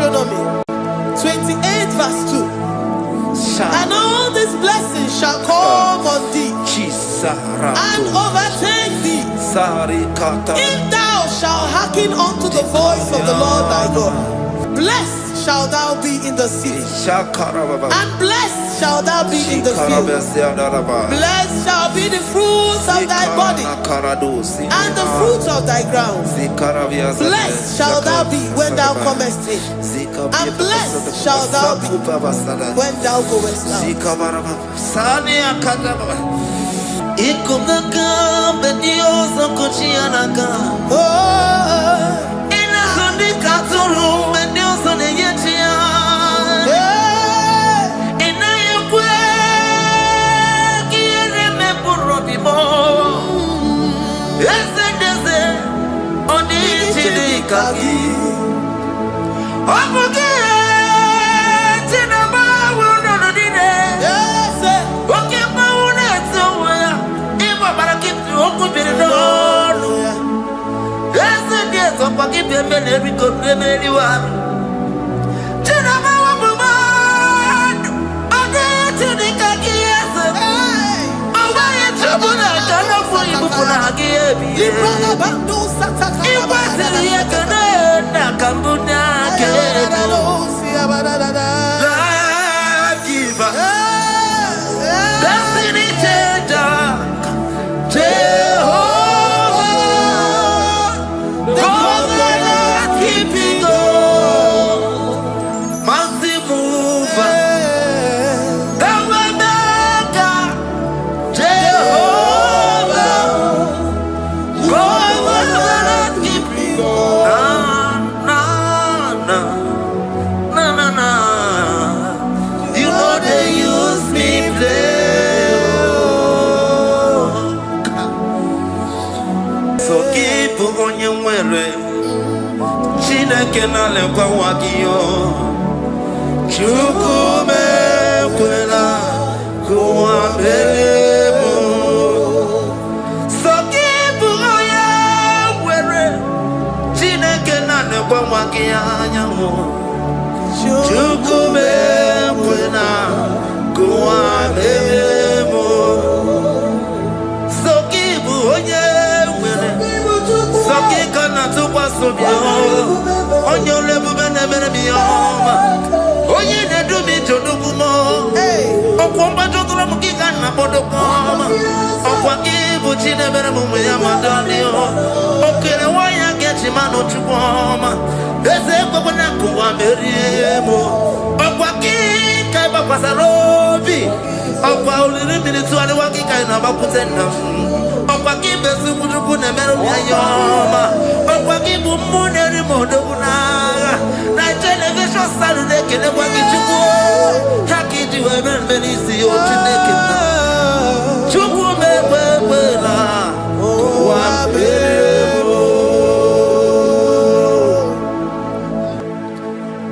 Deuteronomy 28 verse 2. And all these blessings shall come on thee and overtake thee if thou shalt hearken unto the voice of the Lord thy God. Blessed shalt thou be in the city, and blessed shalt thou be in the field. Blessed shall be the fruits of thy body, and the fruits of thy ground. Blessed shalt thou be when thou comest in, and blessed shalt thou be when thou goest out.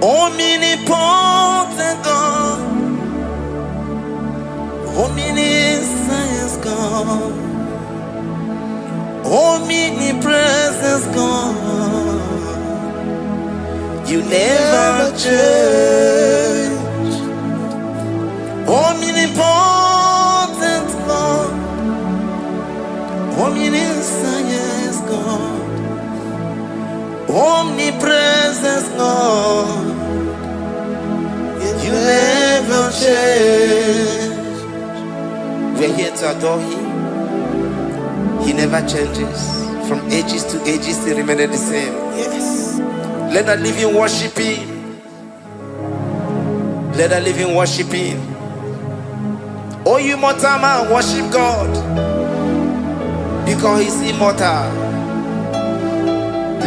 Omnipotent God, omniscience God, omnipresence God, you never change. Omnipotent God, omniscience God, omnipresence God, you never change. We're here to adore Him. He never changes. From ages to ages, He remains the same. Yes. Let that living worship Him. Let that living worship Him. Oh, you mortal man, worship God, because He's immortal.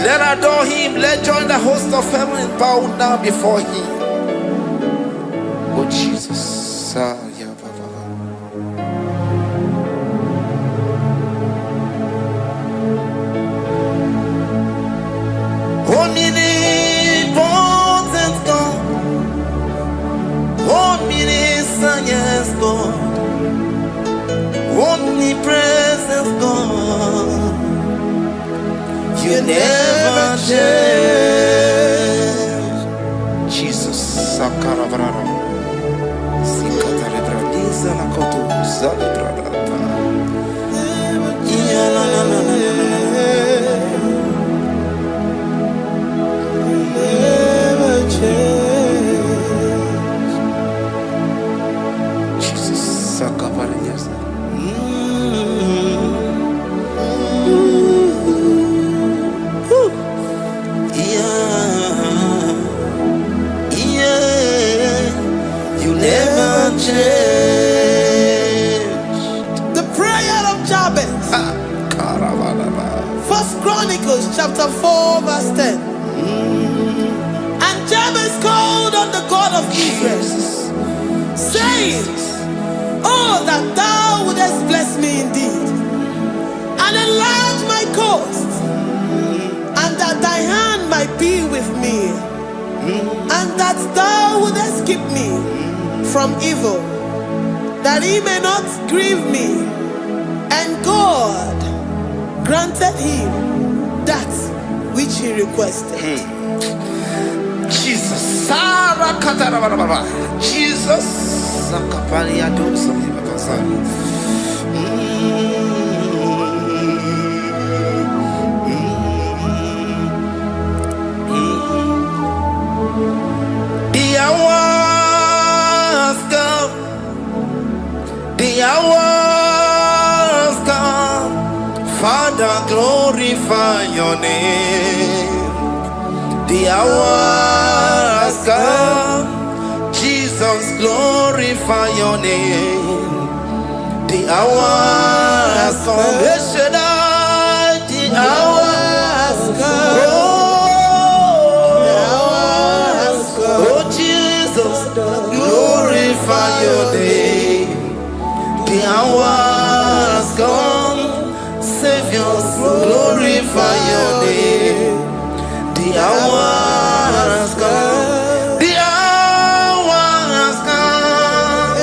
Let adore Him. Let join the host of heaven and bow down before Him. Oh Jesus. Omnipotent God, omniscience God, omnipresence God, you never change. Sakarabrara. Sikatarebradiza la kotu zalibrada. Yeah, la la la la never change. Jesus, Sakaparias. You never change. The prayer of Jabez. First Chronicles chapter 4 verse 10. And Jabez called on the God of Israel, saying, oh, that thou wouldest bless me indeed, and enlarge my coast, and that thy hand might be with me, and that thou wouldest keep me from evil, that he may not grieve me. And God granted him that which he requested. Jesus, Jesus, the hours come, Father, glorify your name. The hours come, Jesus, glorify your name. The hours come, the hours come. Oh, Jesus, glorify your name. The hours come, Savior, glorify your name. The hours come, the hours come.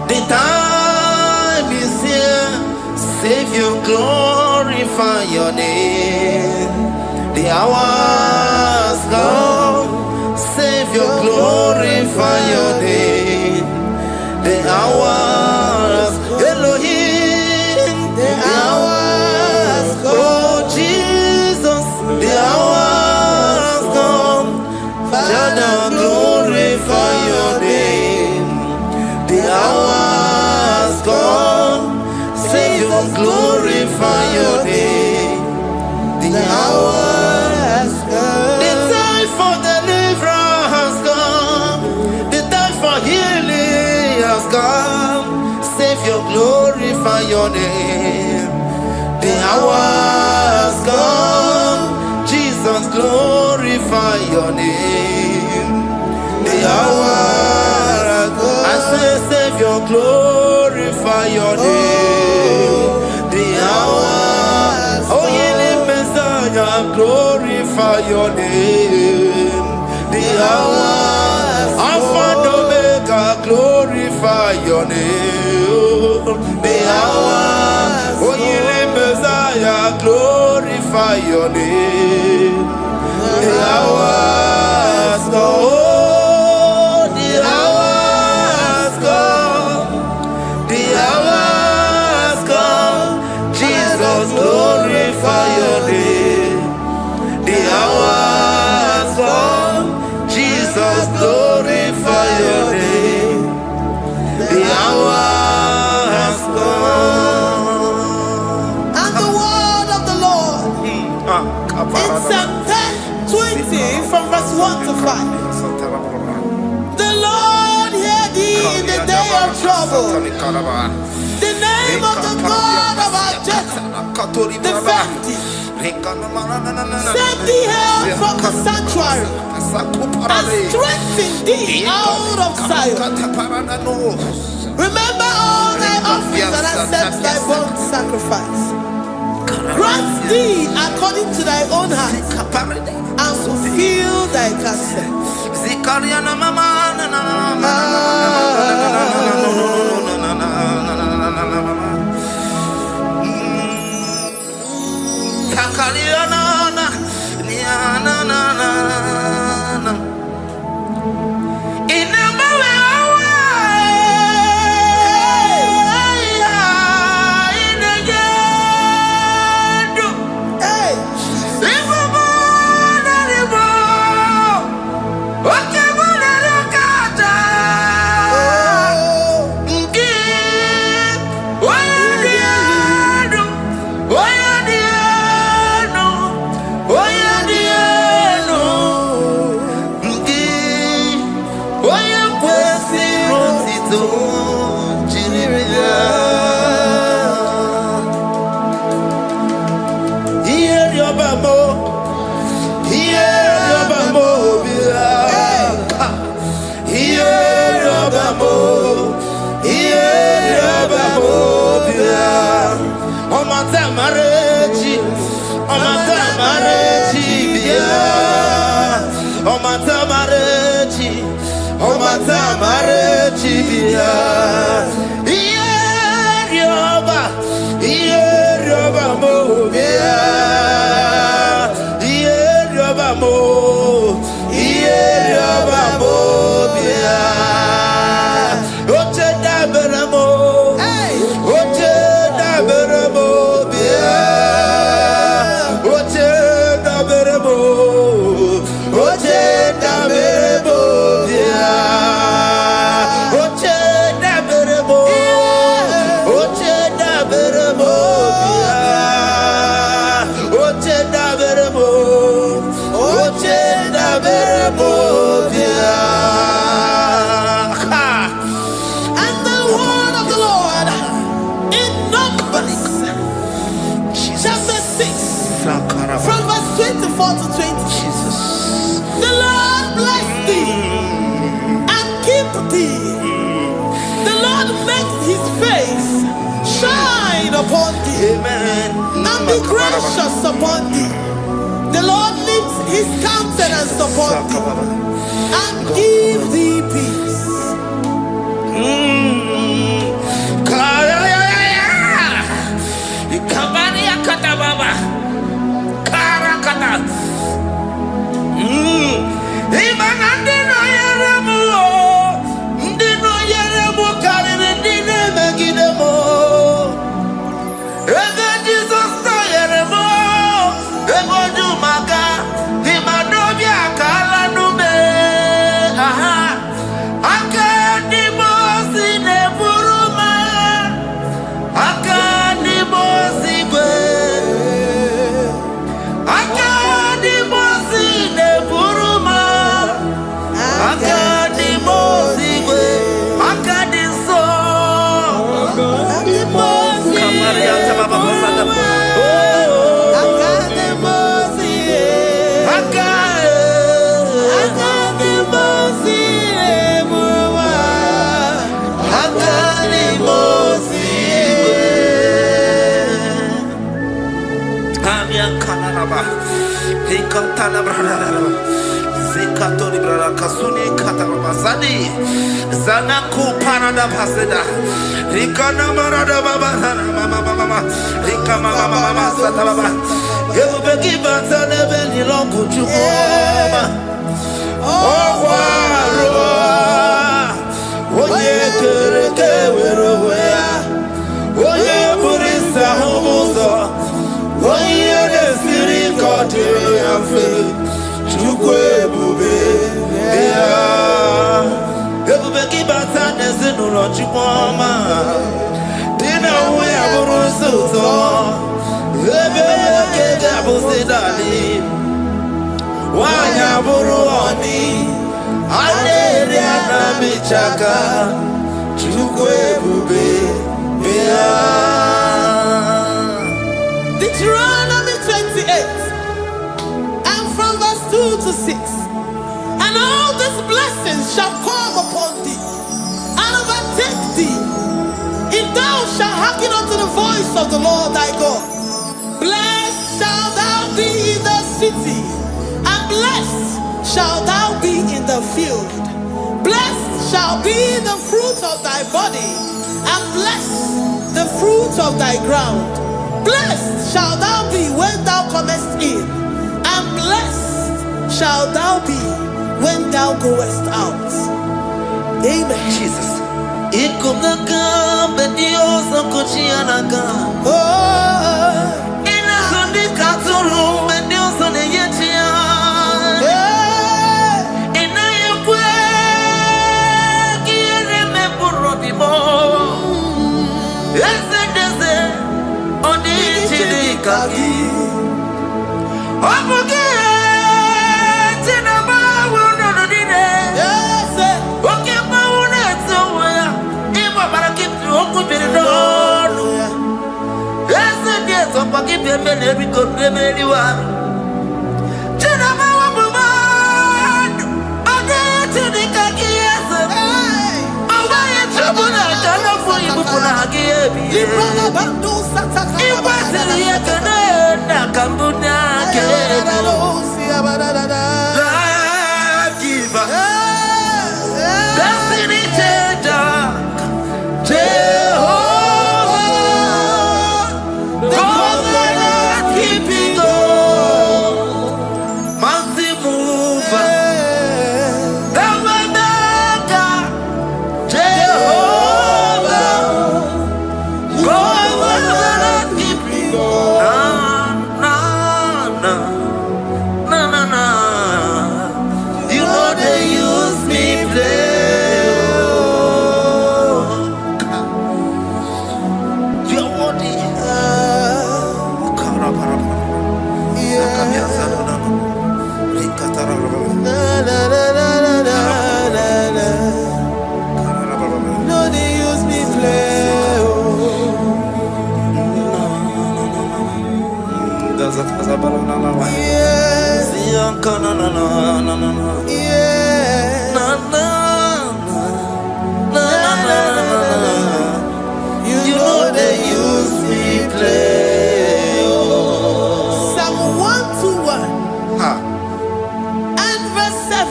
The time is here, Savior, glorify your name. The hours come, Savior, glorify your name. The hours, Elohim, the hours come. Oh Jesus, the hours come. Father, glorify your name. The hours come. Savior, glorify your name. The hours come. The time for deliverance has come. The time for healing has come. Savior, glorify your name. The hours come. Jesus, glorify your name. The hours come. I say, Savior, glorify your name. The hours. Oh, healing Messiah, glorify your name. The hours. Alpha and Omega, glorify your name. The hours. Oh, healing Messiah, glorify your name. The hours go. Oh, the hours come. The hours come. Jesus, glorify your name. The hours come. Jesus, glorify your name. The hours come. And the word of the Lord in Psalm 20 from verse 1 to 5. The Lord hear thee in the day of trouble. The name of the God of our Jacob defend thee. Set thee help from the sanctuary, and strengthen thee out of Zion. Remember all thy offerings and accept thy burnt sacrifice. Grant thee according to thy own heart, and fulfill thy counsel. marechi, omata marechi dia. Ierioba mo bia, ierioba mo bia. Oche da beramo, oche da beramo bia, oche da beramo, oche da beramo bia, oche da beramo, oche da beramo bia, oche da beramo, oche da beramo bia. And the word of the Lord in Numbers chapter 6 from verse 24 to 20. Jesus. The Lord bless thee and keep thee. The Lord make his face shine upon thee. Amen. And be gracious upon thee. The Lord lifts his countenance upon thee and give thee peace. Zanaku parada paseda, Rikana marada baba, mama, Rikama mama sata baba. You be given to the belly long to oh, oye kereke weroya, oye burisa homoso, oye desiri kote yafe, chukwe bube ya. Ebubeki batane zinulo chukoma, dina uya burusuzo, ebeke gabusidali, wanya buruoni, aleri anamichaka, chukwe bube ya. Deuteronomy 28, and from verse 2 to 6. And all these blessings shall come upon thee and overtake thee, if thou shalt hearken unto the voice of the Lord thy God. Blessed shalt thou be in the city, and blessed shalt thou be in the field. Blessed shall be the fruit of thy body, and blessed the fruit of thy ground. Blessed shalt thou be when thou comest in, and blessed shalt thou be when thou goest out. Amen. Jesus.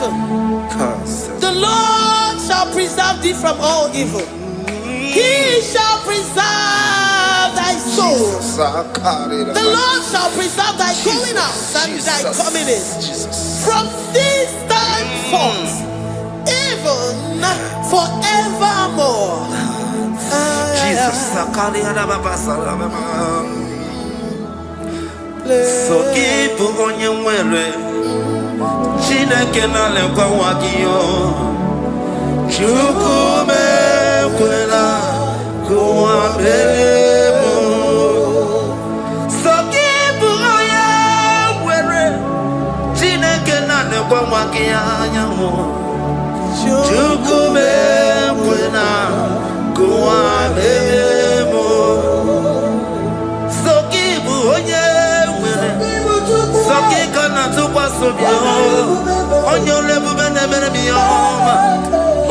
evil. The Lord shall preserve thee from all evil. He shall preserve thy soul. The Lord shall preserve thy going out and thy coming in. From this time forth, even forevermore. Jesus. So keep on your way. Chineke na lekwa wagiyo. Chukume kwela kuwa bemo. So keep on your way. Chineke na lekwa wagiyo. Chukume kwela kuwa bemo. So keep on your Sakikana to Pasubio, on your level,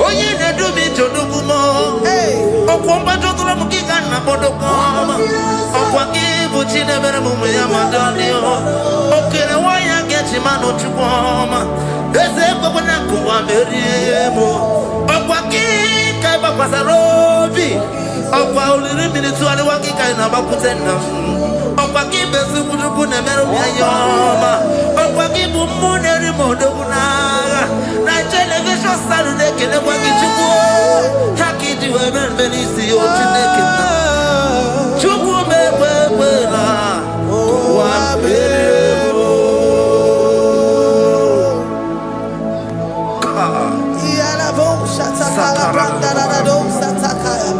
Oye, they do me to do more. Oh, Compato Mukikan, Apodocom, oh, Quaki, never Madonio. Okay, why I get him out to warm. There's a Papanakua, Meriemo, oh, Quaki, Kabapasarobi, oh, while the minutes to the Waki kind of Aputena. Opakibe sukuruku na meru ya yoma. Opakibu muneri modona. Na television Saturday kene kwa kichuku. Haki diwe benisi otineke na. Chuku mewe na. Wa bebo. Iyala bo shatakala brandara do satakaya.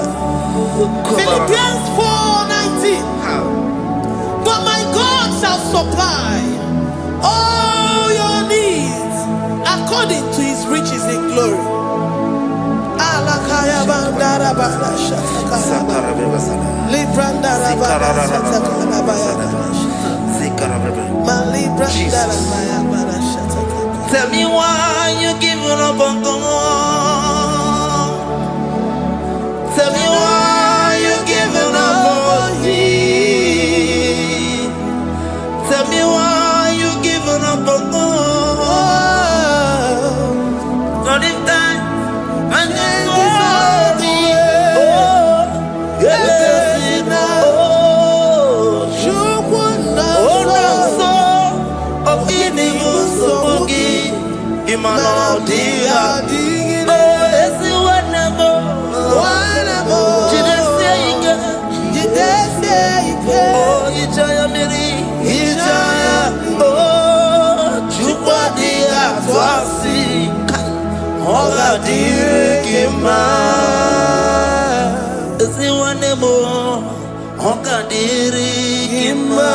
Philippians 4:19. But my God shall supply all your needs according to his riches in glory. Tell me why you giving up on God. Tell me why you giving up on me. Tell me why you giving up on God. Not in time and then glory. Oh, yes, oh, no, so of any so Imano dia, oh, yes, whatever. You didn't say oh, you try me. Oga dirikima, ziwanemo. Oga dirikima,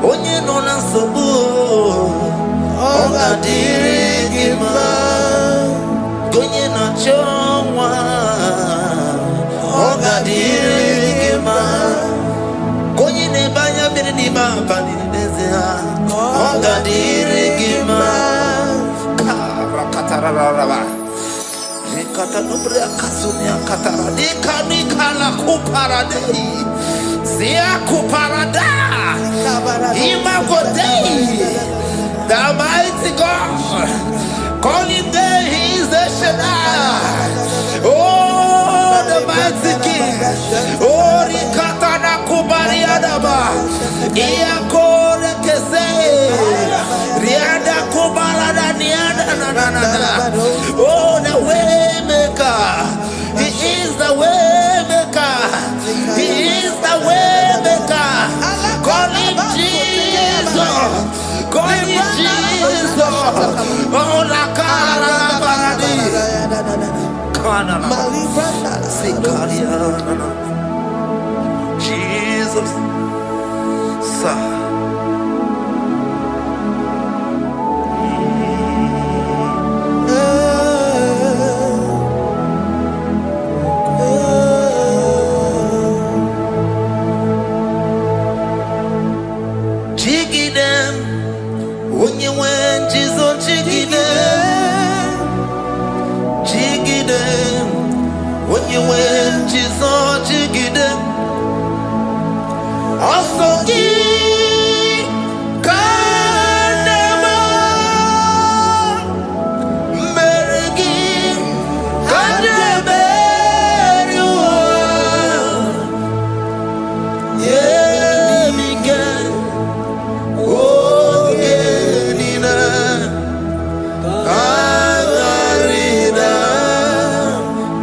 onye nona sobu. Oga dirikima, onye na chongwa. Oga dirikima, onye ne banya miri ni mapani nezea. Oga dirikima. Katararaba. Katanubria kasunia katara. Nikala kuparadei. Zia kuparada. Imagodei. The mighty God. Calling there, he is the Shaddai. Oh, the mighty King. Oh, Rikatana kubariadaba. Iakore kese. Riada kubalada niada na. Oh, the way maker. He is the way maker. He is the way maker. Call him Jesus. Call him Jesus. Oh, la cara baradi. Kana. Jesus. Sa. Also give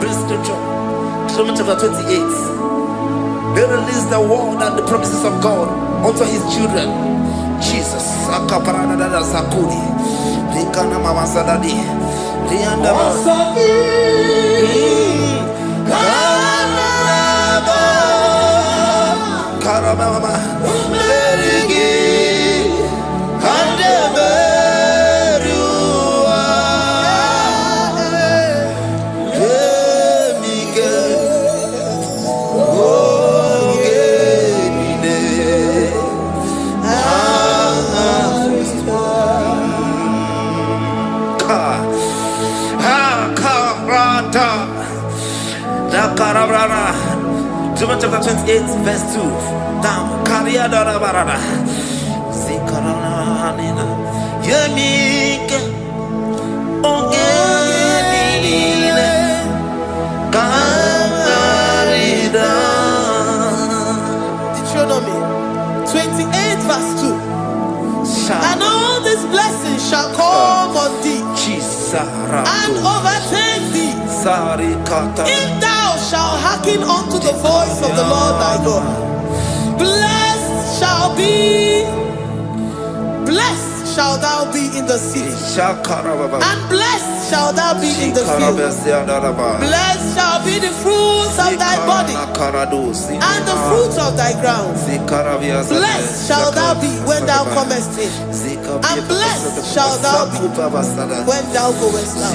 Read scripture. Psalm chapter 28. They release the word and the promises of God unto his children. Jesus. John chapter 28, verse 2. Down. Karia dara barada. Zikarana nina. Yemike. Ongenine. Karida. Deuteronomy 28, verse 2. And all these blessings shall come on thee and overtake thee if thou shalt hearken unto the voice of the Lord thy God. Blessed shall thou be in the city, and blessed shall thou be in the field. Blessed shall be the fruits of thy body and the fruits of thy ground. Blessed shall thou be when thou comest in, and blessed shall thou be when thou goest out.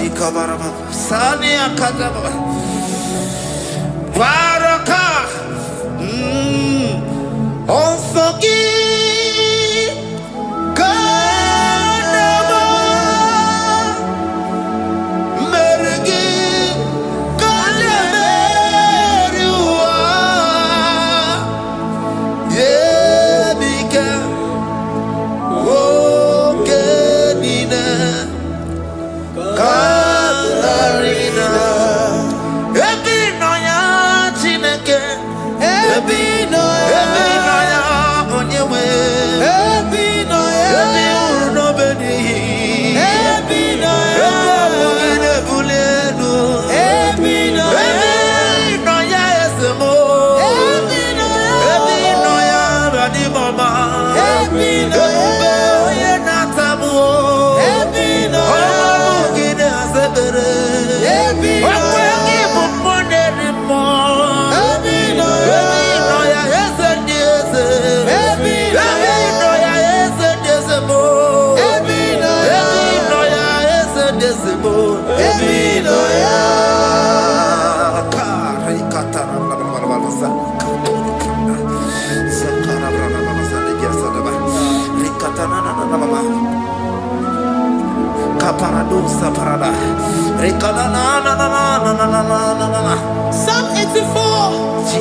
Psalm 84,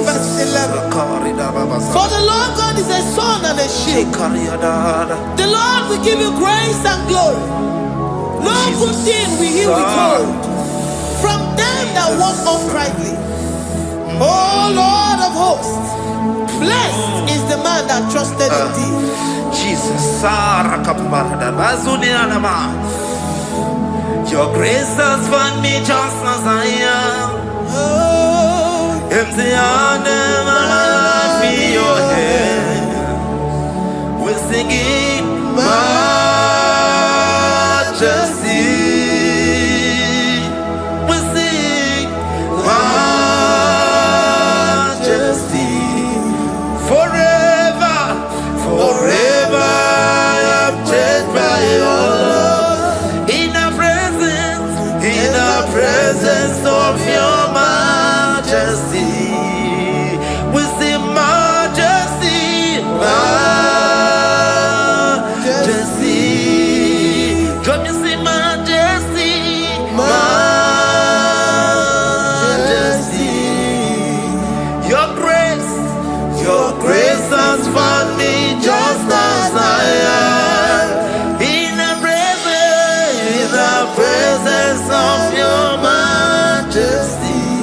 verse 11. For the Lord God is a sun and a shield. The Lord will give you grace and glory. No good thing will he withhold from them that walk uprightly. O Lord of hosts, blessed is the man that trusted in thee. Jesus. Your grace has found me just as I am. Empty handed, my life in your hand. We're singing majesty. We sing majesty. Forever, forever I'm changed by your love. In the presence of your majesty, we see majesty, majesty. Come you see majesty, majesty. Your grace has found me just as I am. In the presence of your majesty.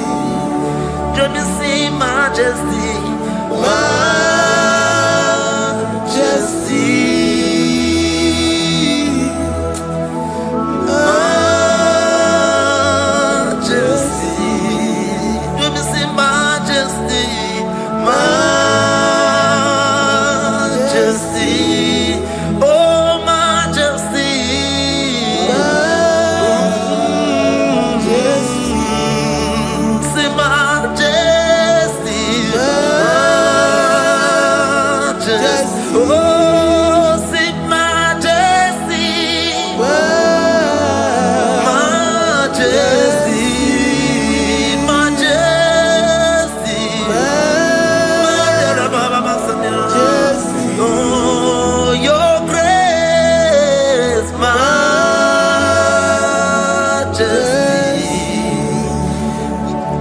majesty.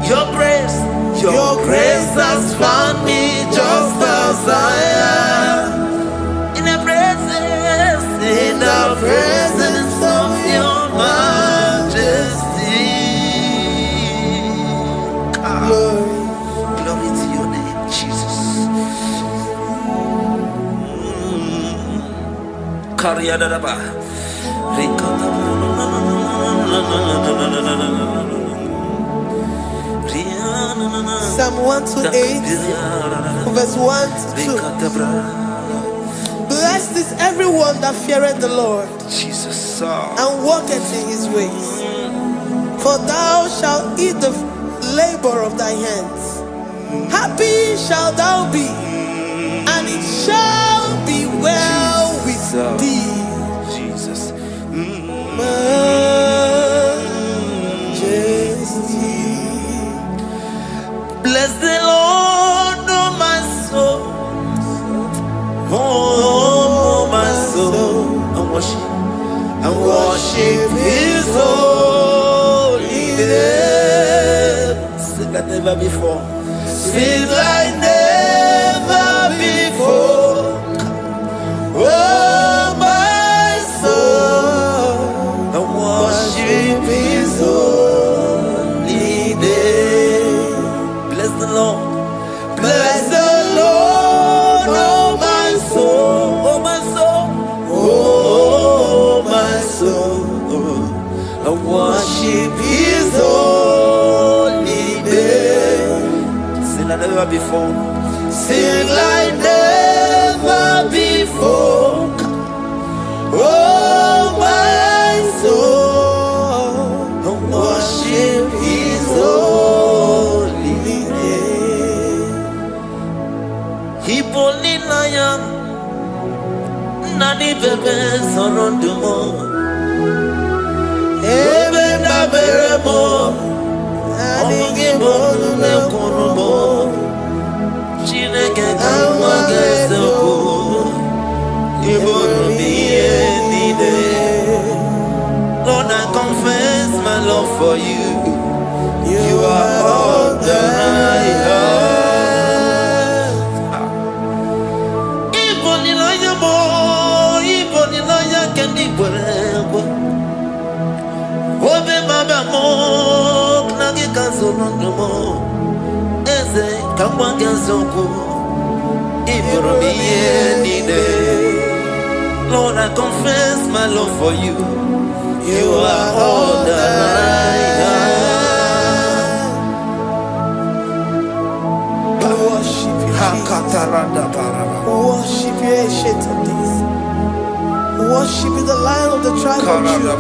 Your grace has found me just as I am. In the presence of your majesty. Glory to your name, Jesus. Psalm 128, verse 1 to 2. Blessed is everyone that feareth the Lord, Jesus, and walketh in his ways. For thou shalt eat the labor of thy hands. Happy shalt thou be, and it shall be well with thee. Jesus. Majesty. Bless the Lord, oh my soul. Oh, my soul. And worship his holy name. Sing like never before. Sing like never before. Oh, my soul. And worship his holy name. Bless the Lord. Bless the Lord, oh my soul, oh my soul, oh my soul. I worship his holy name. Sing like never before. Sing like never before. Oh my soul, I worship his holy name. Hipoli lion, nani bebe sorondumo. Ebe na beremo, nani bonu ne konumo. Chineke kama gesoko, ibonu miye nide. Lord, I confess my love for you. You are all that I have. Obe baba mo knagi kazonomo eze kamwanga zoko ibromiye nide. Lord, I confess my love for you. You are all that I have. I worship you, worship you, ancient of days. Worship you, the Lion of the tribe of Judah.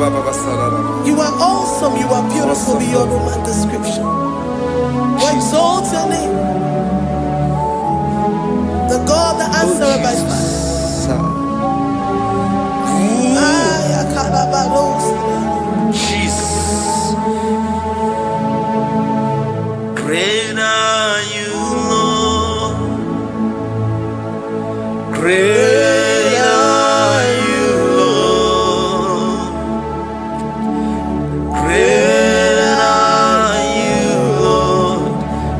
You are awesome, you are beautiful beyond human description. We exalt your name, the God that answered by fire. Jesus. Great are you, Lord. Great are you, Lord. Great are you, Lord.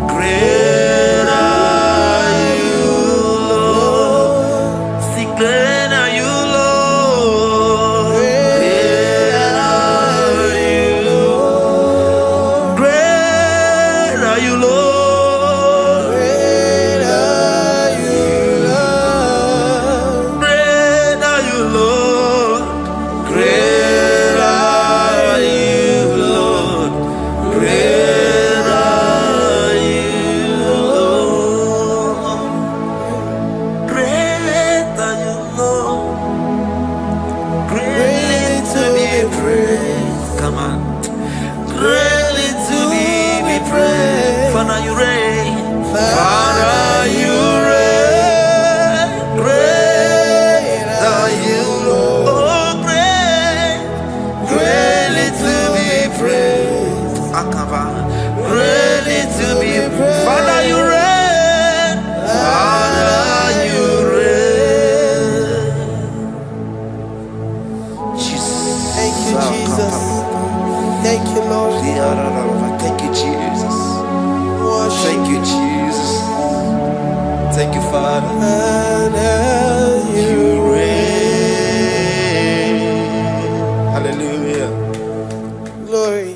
Great are you, Lord. See, great are you, Lord. Great are you, Lord. Great are you, Lord. Come on. Greatly to be praised. Father, you reign. Father, you reign. Great are you, Lord. Oh, great. Greatly to be praised. Greatly to be praised. Father, you reign. Father, you reign. Jesus. Thank you, Jesus. Thank you. and you reign. Hallelujah. Glory.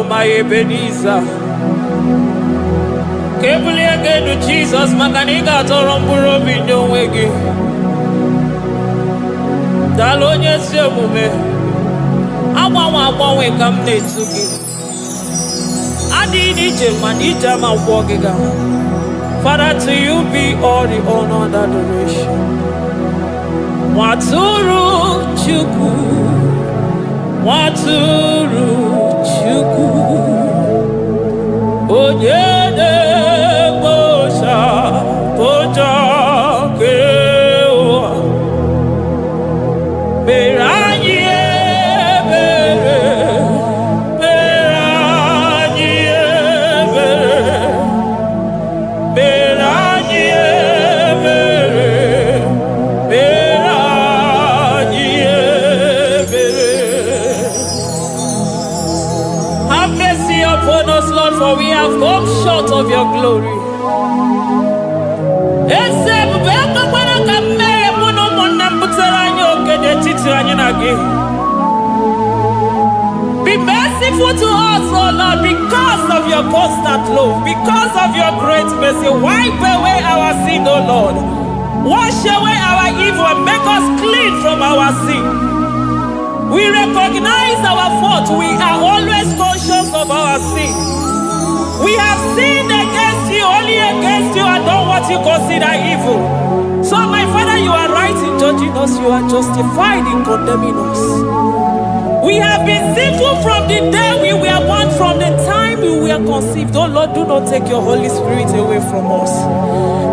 My Ebenezer, Kebuli again to Jesus, Makaniga Toromburo Bindo Wegi. Dalonya Semume, Awa we come Netsuki. Adi Nijam Manija Mawagiga. Father, to you be all the honor and adoration. Waturu Chuku, Waturu Chuku, Onyede Bosha, Boja Kewa, Beranye Bere, Beranye Bere, Beranye Bere, Beranye Bere. Have mercy upon us, Lord, for we have come short of your glory. Be merciful to us, O Lord, because of your constant love, because of your great mercy. Wipe away our sin, O Lord. Wash away our evil and make us clean from our sin. We recognize our fault. We are always conscious of our sin. We have sinned against you, only against you, and done what you consider evil. So, my Father, you are right in judging us. You are justified in condemning us. We have been sinful from the day we were born, from the time we were conceived. Oh Lord, do not take your Holy Spirit away from us.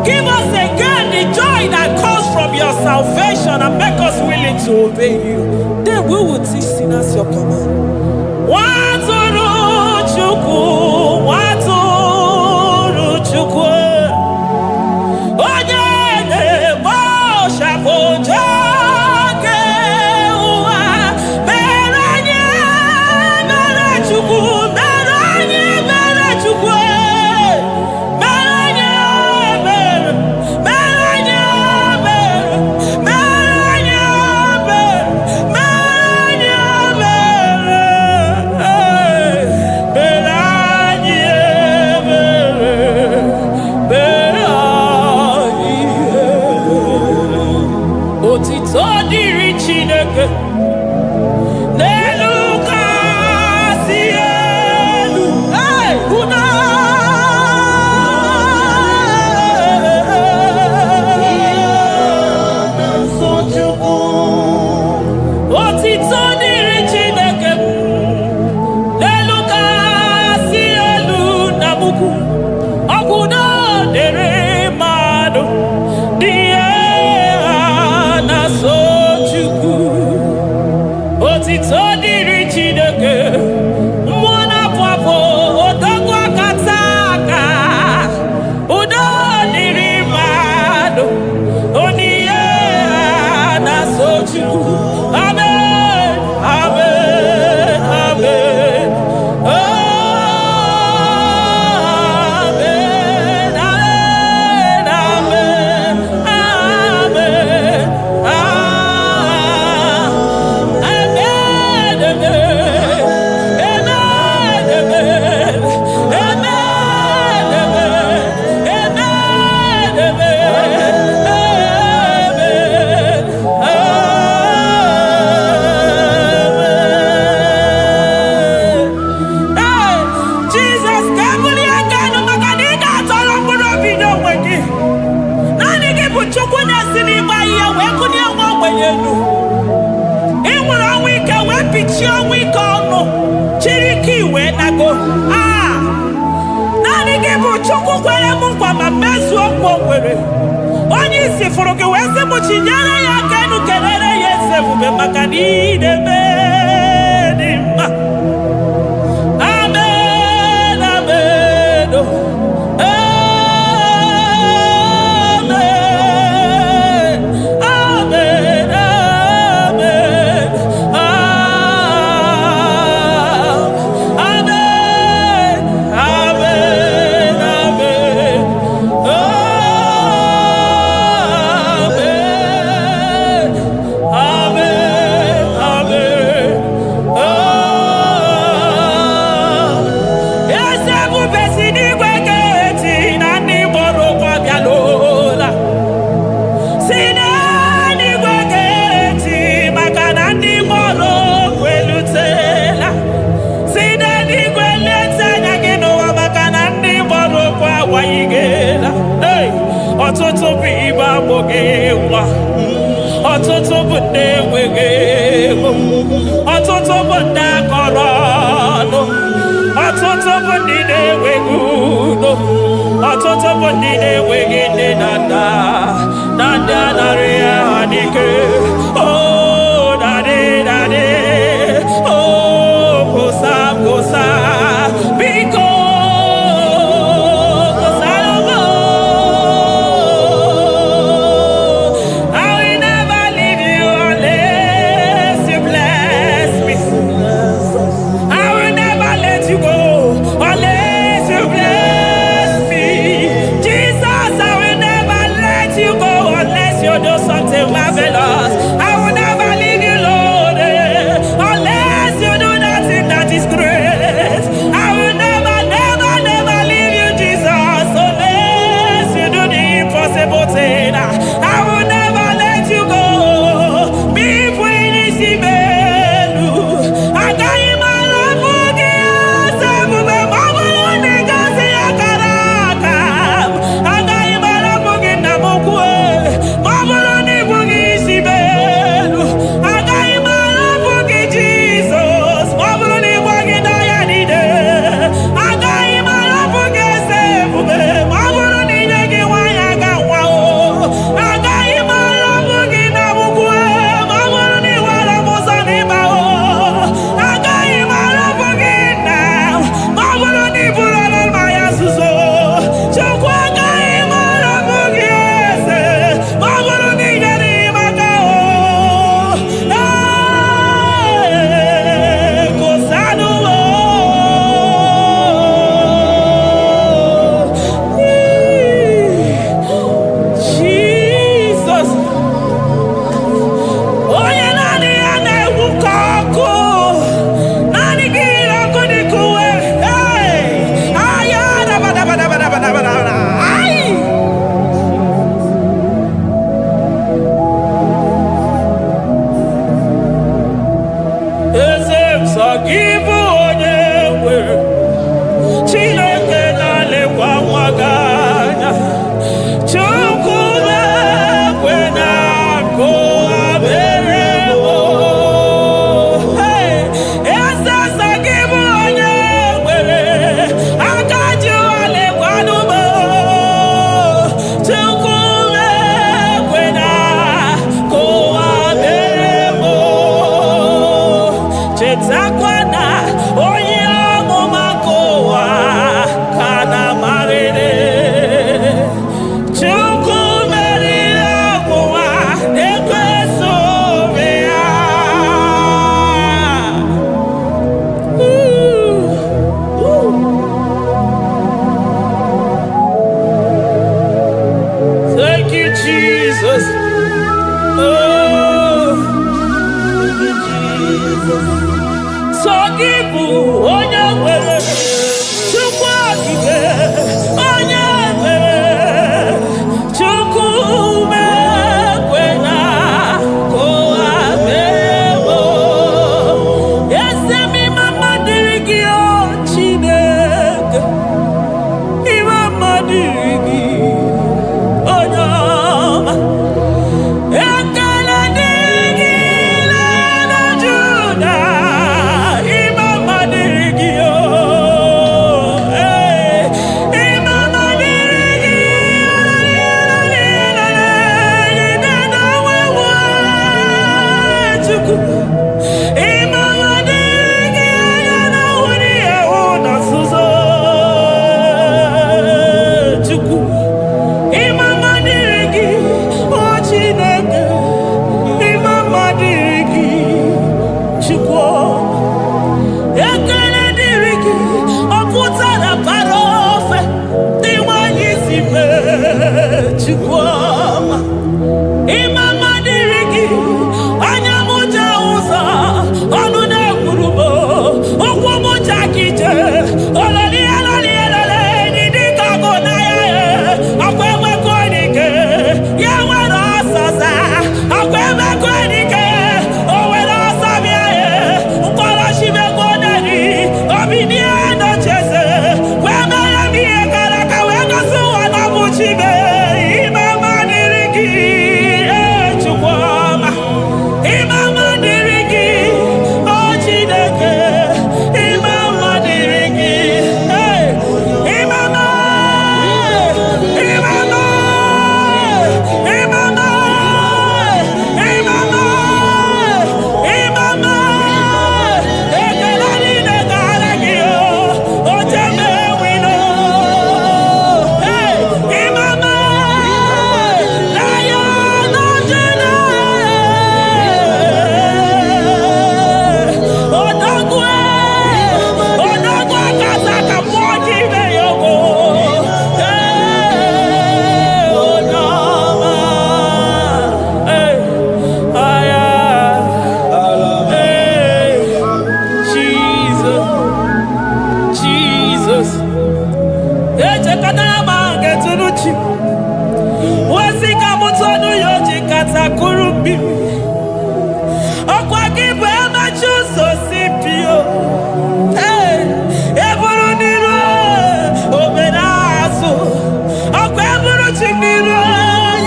Give us again the joy that comes from your salvation and make us willing to obey you. Then we will teach sinners your command. Waturu Chuku, Waturu Chuku, Onyede Bosha Boja Kewa, Beranye Bere Chuku, Beranye Bere Chuku, Beranye Bere, Beranye Bere, Beranye Bere, Beranye Bere, Neluka yenu. Inwara wike we pichio wike ono. Chiriki we nago. Nani gebu chuku kwele mungwa mamezu okwo kwere. Onye isi furu ke wese muchinyana ya kenu kelele yese vube makani debe dimma. Amen, amen, oh. Amen, amen, amen, amen, amen, amen, ọtụtụ bụ ibe agbụghị nwa, ọtụtụ bụ ndị enweghị ego, ọtụtụ bụ ndị akọrọ ọnụ, ọtụtụ bụ ndị na-enweghị udo, ọtụtụ bụ ndị na-enweghị nne na nna, na ndị anarị ya ha n'ike. Oh, daddy, daddy, oh, kosa, kosa, biko. Ekele Kurumbi. Okwagibu amachuso sipio. Hey, eburu niro oberazo. Okweburu chiniro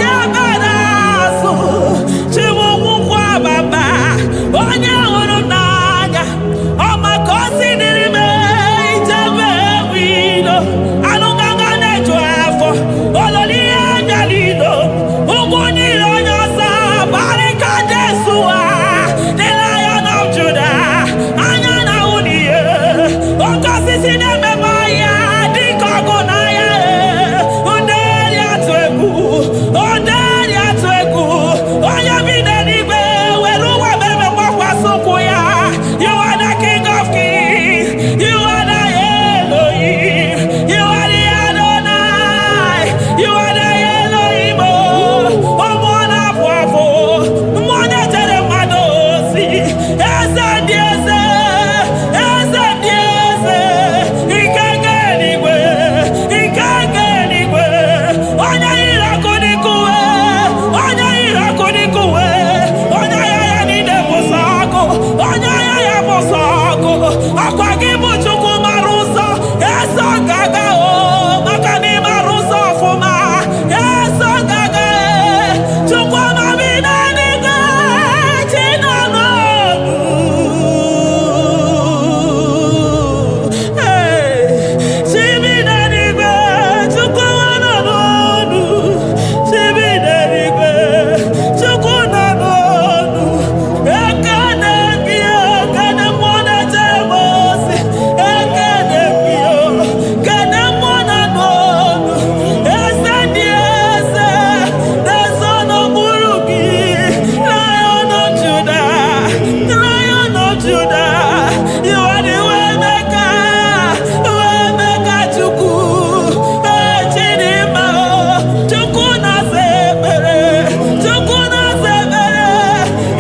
yaberazo. Chiwu kwa baba. Onya urunanya. Omakosi nirime ijebe wilo. Anunganga nejo afo. Ololi anjalilo. Uguniro nyosa. Barika Jesua. The Lion of Judah. Anyana uniye. Okosi sineme maya. Dikogunaya. Ondeli atwegu. Ondeli atwegu. Oya binenibe. Weruwa bebe mwakwa sukuya. You are the King of Kings. You are the Elohim. You are the Adonai. You are the Elohim. Omwana pwavo. Mwana tere madosi. Eze dieze. Eze dieze. Ikenge niwe. Ikenge niwe. Onya ira kunikuwe. Onya ira kunikuwe. Onya yaya nide posako. Onya yaya posako. Akwagibu chuku maruso. Eso gaga o. Makani maruso fuma. Eso gaga. Chukwa mabina niga. Chinano. Hey. Chibina niga. Chukwa wananu. Chibina niga. Chukwa nanonu. Ekane kio. Kane mwana temosi. Ekane kio. Kane mwana nonu. Ese diese. Desono murugi. Lion of Judah. Lion of Judah. You are the way maker. Way maker chuku. Chinima. Chuku na sebere. Chuku na sebere.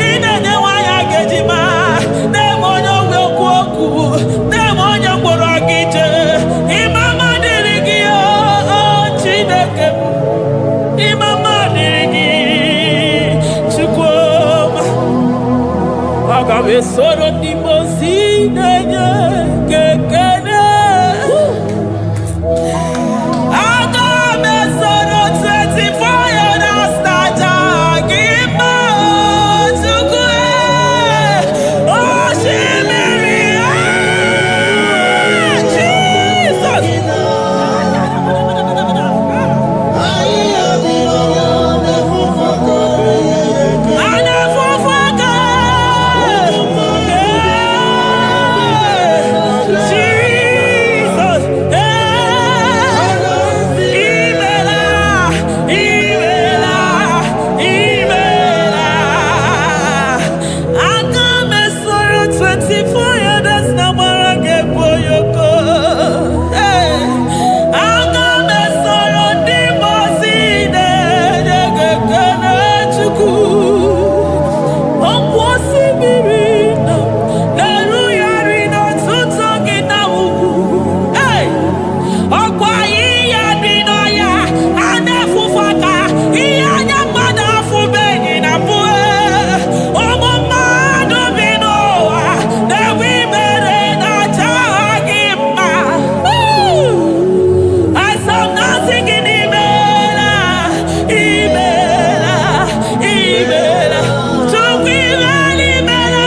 Inenye waya gejima. Demonyo wekwoku. Demonyo mborogije. Imama dirigio. Chineke. Imama dirigi. Chukwuma. Agabe soro di mosi nenye kekene. Agabe soro 24 years naja gima chukwe. Oh shimiri. Jesus. Anafufaka. Jesus. Ibela. Ibela. Ibela. Agame soro 24 years na marage boyoko. Hey. Agame soro di mosine nyegekene chuku. Okwosi birino. Neru yarino tutongi na ugu. Hey. Okwa iya dino ya. Anefufaka. Iya nyamada fubegi na pue. Omo madu binoa. Newi mere na chagima. Asam nasi gini bela. Ibela. Ibela. Chukwi veli bela.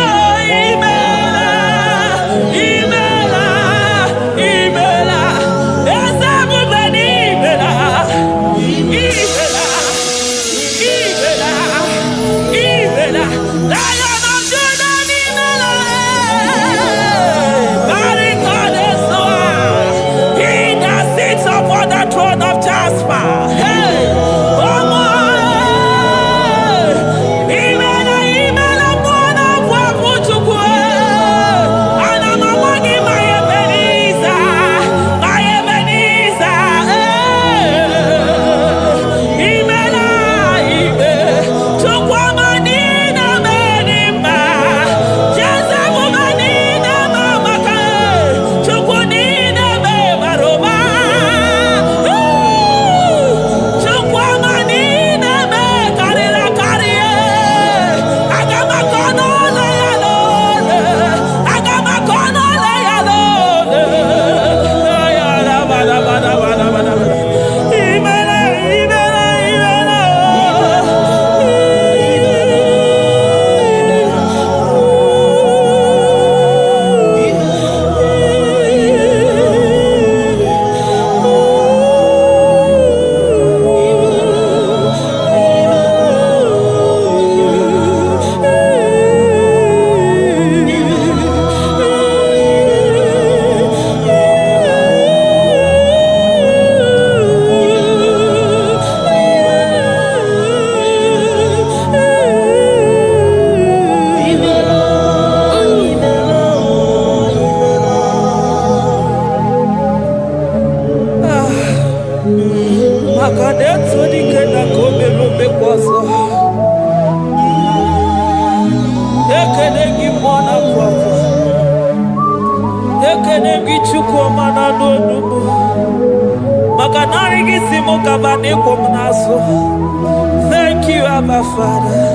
Ibela. Ibela. Ibela. Esabu beni ibela. Ibela. Ibela. Ibela. Lion of Judah Ibela. Barika Jesua. He that sits upon the throne of Jasper. Hey. Omo. Ibela. Ibela. Mwana wapu chukwe. Anamamagi mayebeniza. Mayebeniza. Hey. Ibela. Ibe. Chukwa manina meni Thank you, Abba Father.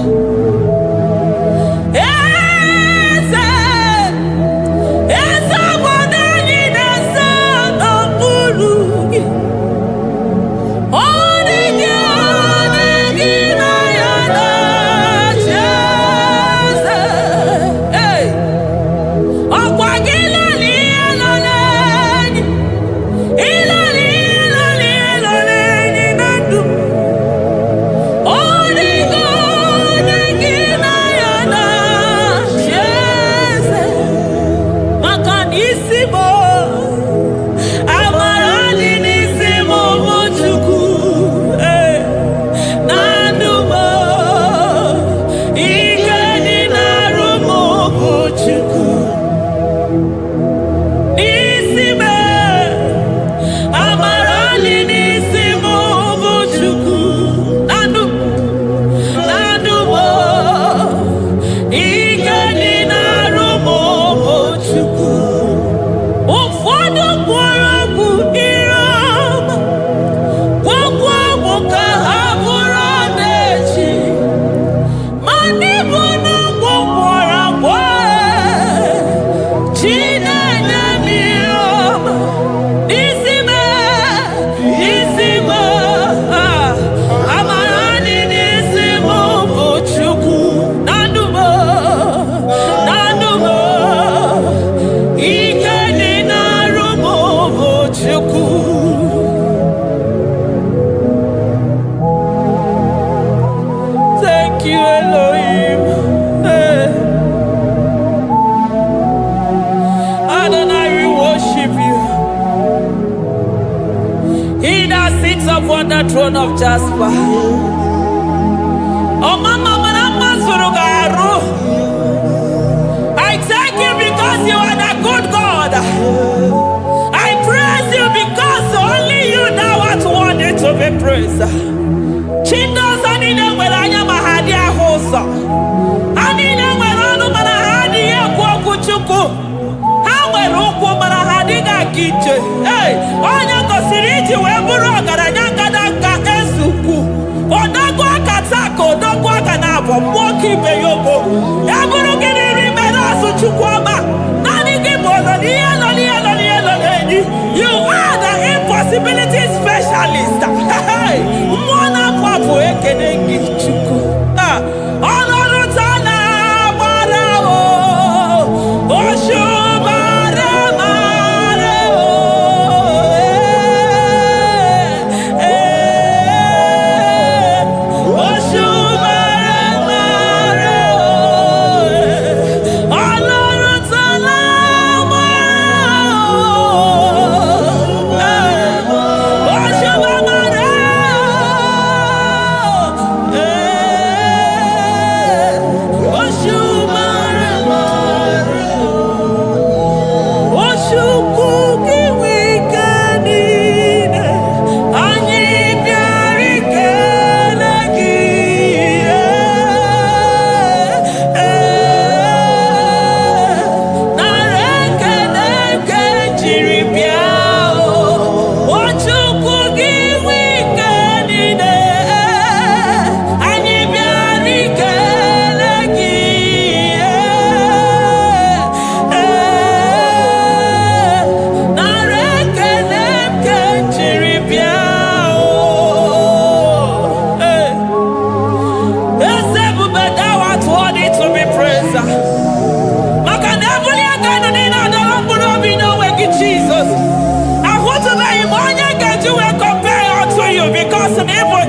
Upon the throne of Jasper. Oh, Mama, I thank you because you are the good God. I praise you because only you now are worthy to be praised. Chindos anine welanya mahadi ahosa. Anine welanu manahadi ya kwa kuchuku. Hawe ruku manahadi ga kiche. Hey, onya kosiriji weburu garanya gadaka esuku. Odagwa katako, odagwa kanabo, mwoki beyobo. Yaburu gini rimena suchukwama. Nani gibono, nielo lenyi. You are the impossibility specialist. Hey, mwana papu ekenengi chuku. Olorutana barao, oshubara marao.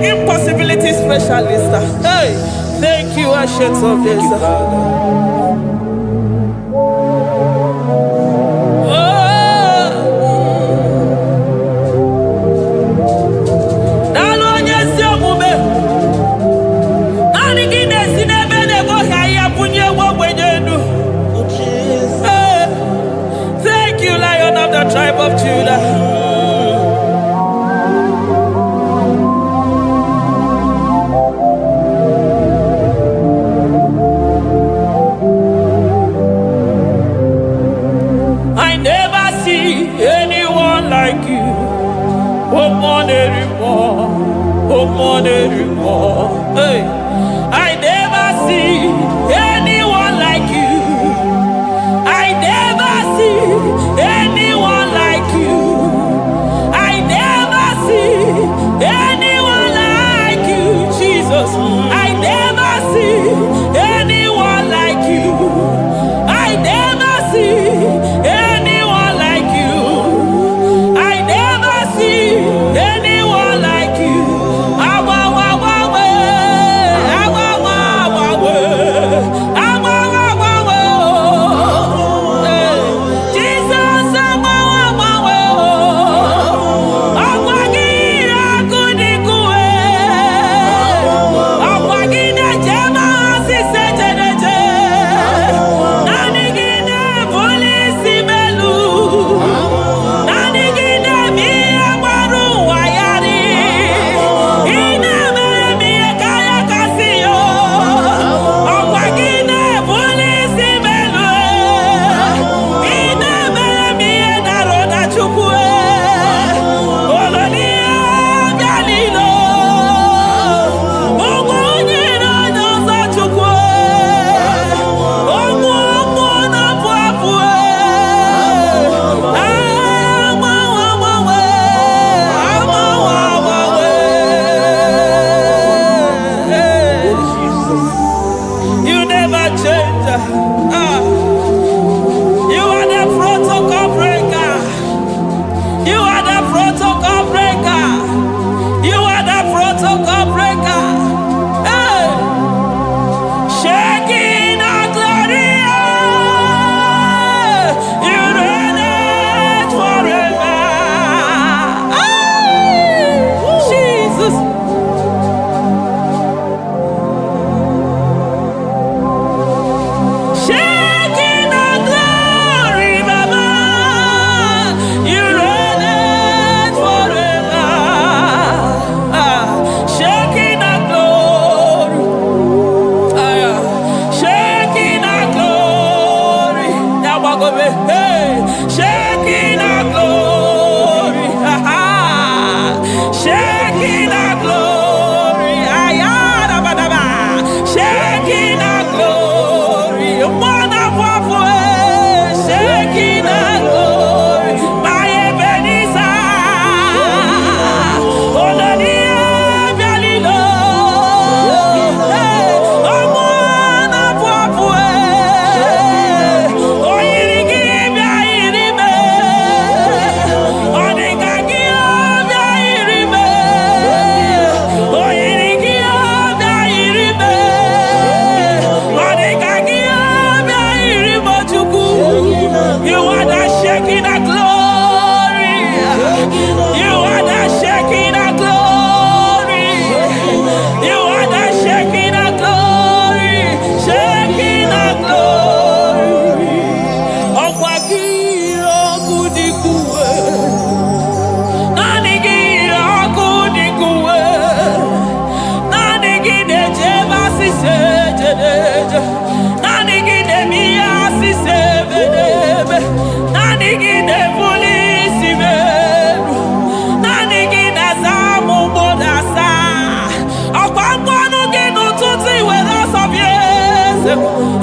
Impossibility specialist. Hey, thank you, Ancient of Days. Thank you, Lion of the tribe of Judah.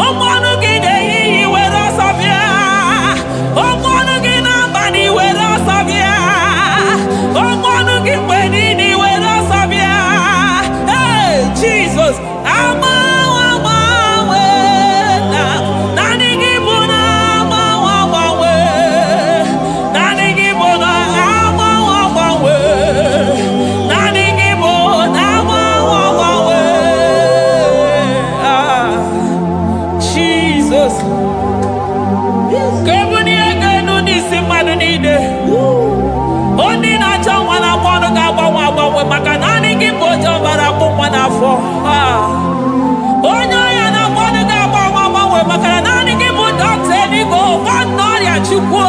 Ọmọnụ gị na-eyiyi were ọsọ bịa. Ọmọnụ gị n'abalị were ọsọ bịa. Ọmọnụ gị mgbe niile were ọsọ bịa. Hey, Jesus, agbanwe na naanị gị bụ na agbanwe. Naanị gị bụ na agbanwe. Naanị gị bụ na agbanwe. Jesus. Kebuni egenu n'isi mmadụ niile. Ndị na-achọ nwa n'afọ ọnụ ga-agbanwe maka naanị gị bụ oche ọbara akpụ nwa n'afọ. Onye ọya na-afọ ọnụ ga-agbanwe maka na naanị gị bụ dọkịta eluigwe nwanne ọrịa Chukwu.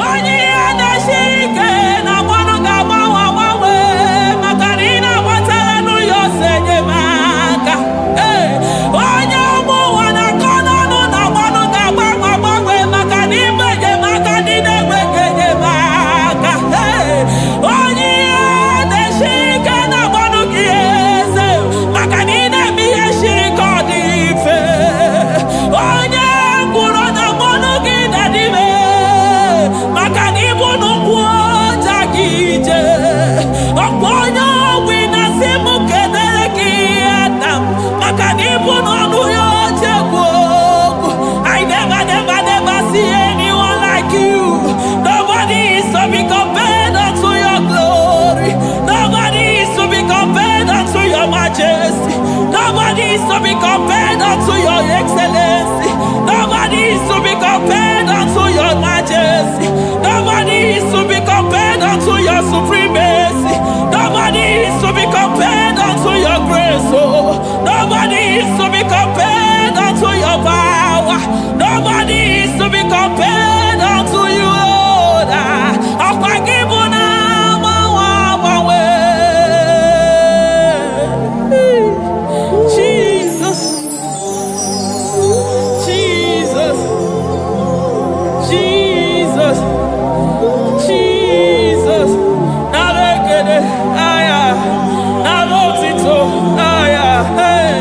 Onye ihe na-esiri ike na-afọ ọnụ ga-agbanwe maka na ị na-agbatara n'ụlọ ose enyemaka. Onye ọmụ ụwa na-akọ n'ọnụ na-afọ ọnụ ga-agbanwe maka na ime enyemaka ndị na-enweghị enyemaka. Onye ihe na-esiri ike na-afọ ọnụ gị eze maka na ị na-eme ihe siri ike ọ dị mfe. Onye kwuru na afọ ọnụ gị dị ime maka na ịbụ n'ụkwụ ọja gị ije. Ọkwa onye ọgwụ na-asị m kedere gị Adam maka na ịbụ n'ọnụ ya oche kwu okwu. I never see anyone like you. Nobody is to be compared unto your glory. Nobody is to be compared unto your majesty. Nobody is to be compared unto your excellency. Nobody is to be compared unto your majesty. Nobody is to be compared unto your supremacy. Nobody is to be compared unto your grace. Oh, nobody is to be compared unto your power. Nobody is to be compared unto you, Lord. Jesus, Jesus, Jesus, Jesus. Narekede, aya, narotito, aya, hey.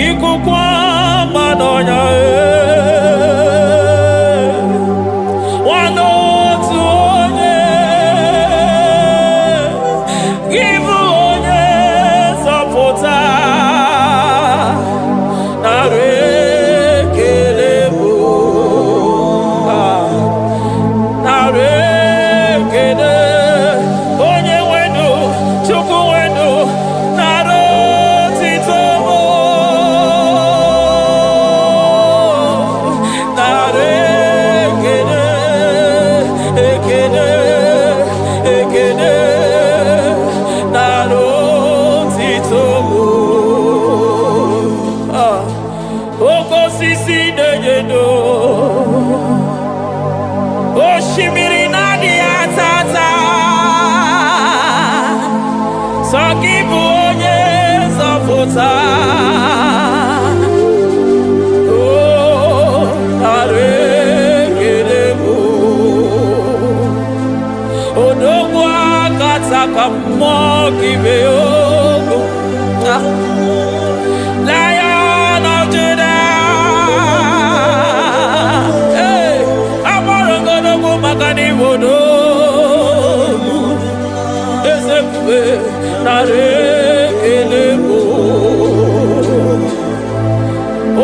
Ikukwa manonya, wanotu onye, give onye sapota, narekele bu, narekele onye wenu, Chukwu wenu, narotito. Okosisi dejedo, oshimiri nadi atata, sokibu onye zọpụta. Oh, arekelebo, odogwu akata ka mmụọ kibe ogo. Lion of Judah, hey, amorogodogo magani wodo, ezekwe narekelebo,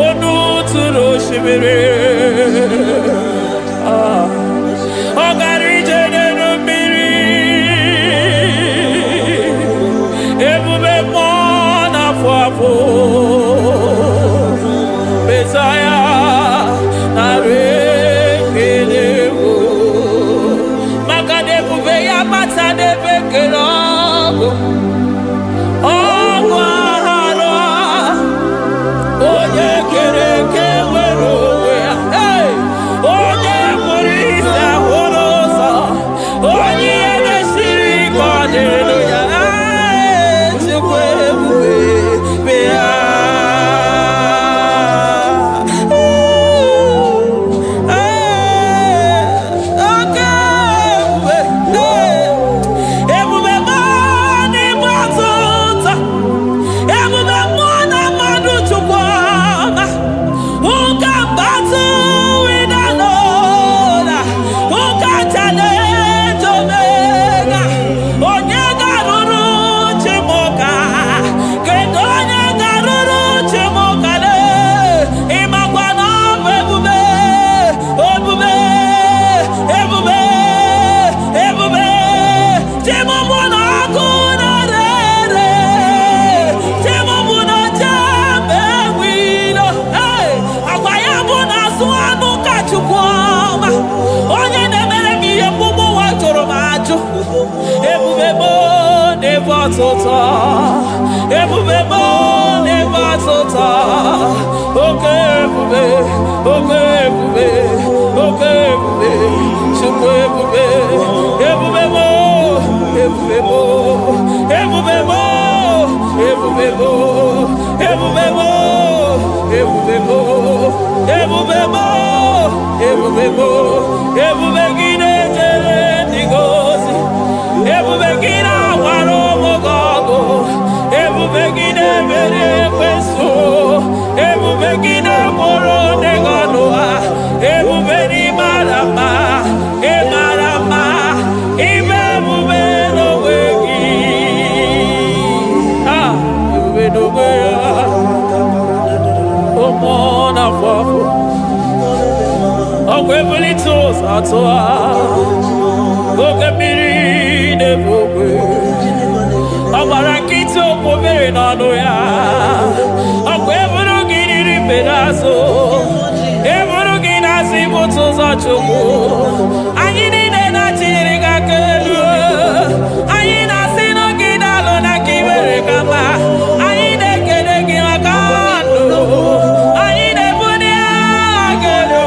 onu turo shimere, ogarije nenu mmiri, ebube mmụọ na-afụ afụ. Messiah, narekelebo, maka na ebube ya bata n'ebe kere ọgụ. Ọgụ aghara onye kere eke nwere onwe ya. Hey! Onye kpụrụ isi ahụrụ ụzọ, onye ihe mesiri ike ọ dịrị ya. Chukwu ebube bịa. nematota, ebubebo nematota, oke ebube, oke ebube, oke ebube, chukwu ebube, ebubebo, ebubebo, ebubebo, ebubebo, ebubebo, ebubebo, ebubebo, ebubebo, ebubegide jere ndigozi, ebubegide awaro mogogo, ebubegide mere kweso, ebubegide moro neganoa, ebubeni marama, emarama, ibebube no wegi, ebube no wegi, omona fafo. Ogwebuli toza toa, ogemiri nebogwe. Obarakito pobere nano ya, ogwebulu giriri pedazo, ebulu ginazi botoza choko. Anyini nena chiri kakelu, anyina sino gidalo na kibere kama, anyine kede kimakando, anyine buni agelo.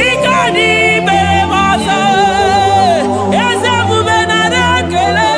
Ikani be masa, eze bube na rekele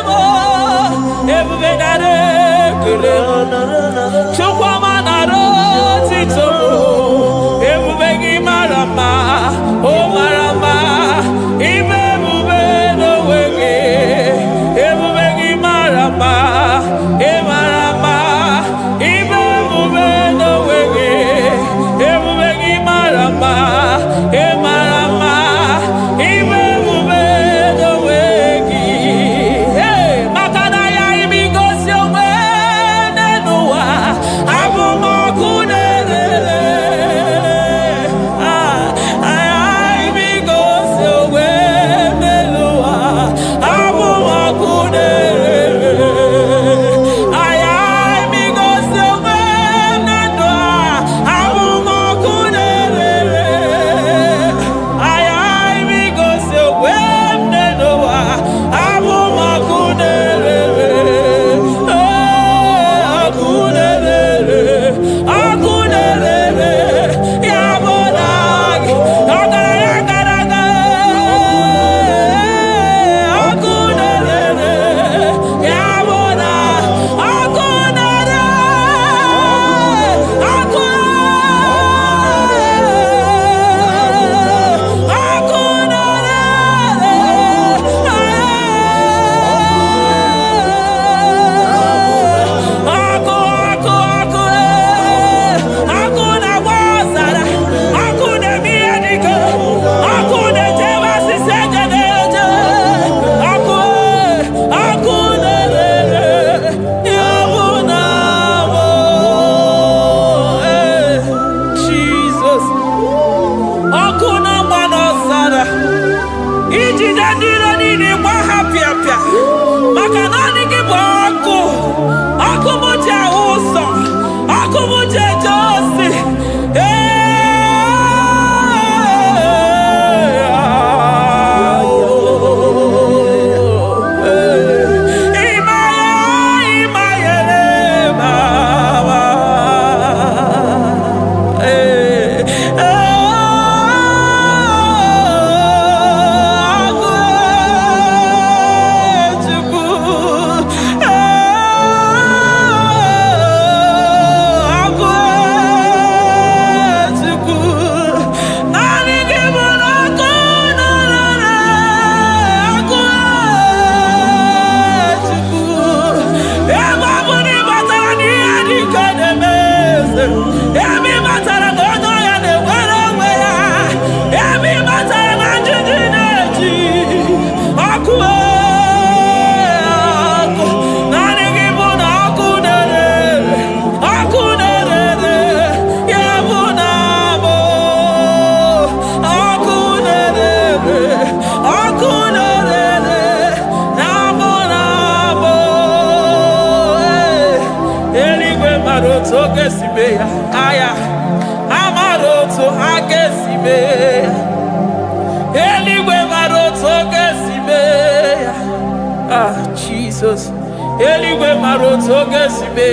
Jesus. Eligwe maroto gesibe.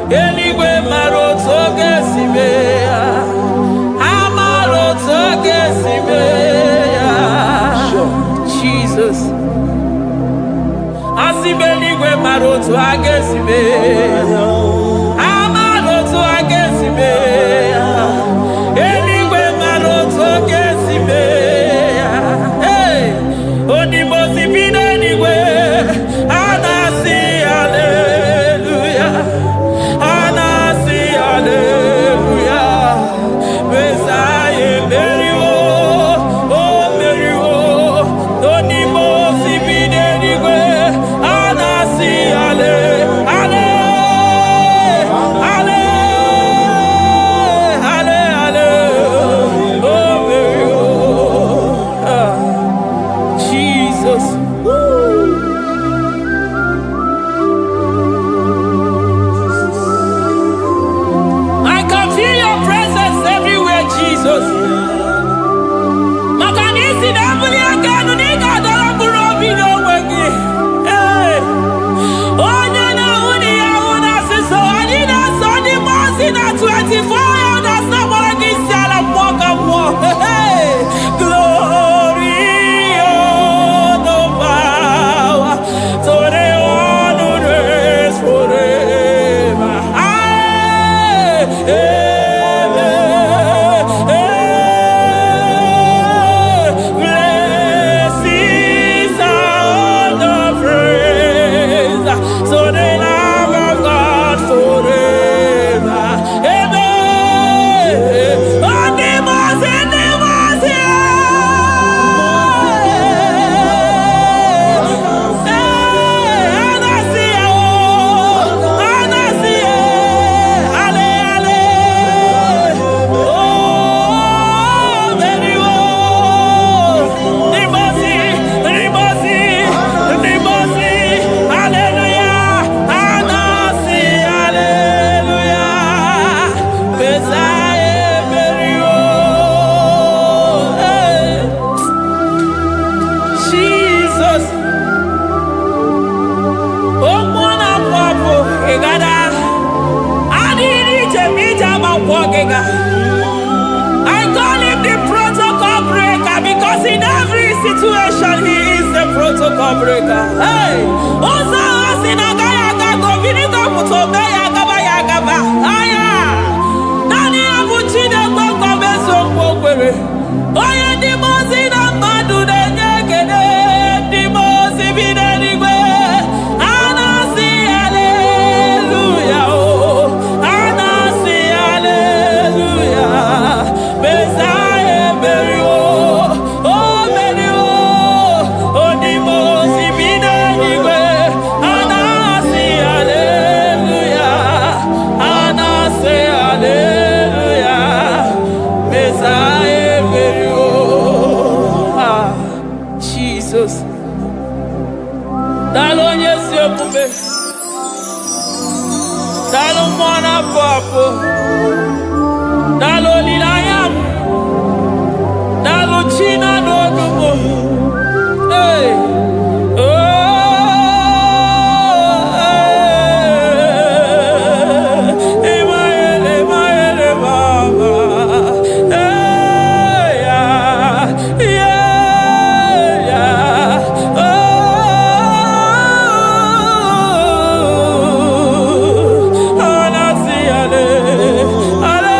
Eligwe maroto gesibe. Amaroto gesibe. Jesus. Asibeligwe maroto agesibe. Amaroto agesibe. Eligwe maroto gesibe. Hey, onimosibine eligwe. Anasi hallelujah. Anasi hallelujah. Messiah Meriwo. Oh Meriwo. Onimosibine eligwe. Anasi hallelujah. I call him the protocol breaker because in every situation he is the protocol breaker. Hey, also Sinagaya Govinito Mutobeya Gabaya Gaba. Aya, Nani Abuchina Gobeso Pokere. Oya Dimosina Madu de Negede, Dimosi Binanigwe. Anasi hallelujah. Anasi hallelujah. Messiah Meriwo. Oh Meriwo. Oh Dimosi Binanigwe. Anasi hallelujah. Anasi hallelujah. Messiah Meriwo. Jesus. Dalonye sepube. Dalon mwana papo. Dalo lilayam. Dalo china dogumo. Hey. Oh. Emaele baba. Hey. Yeah. Oh. Anasi ale. Ale.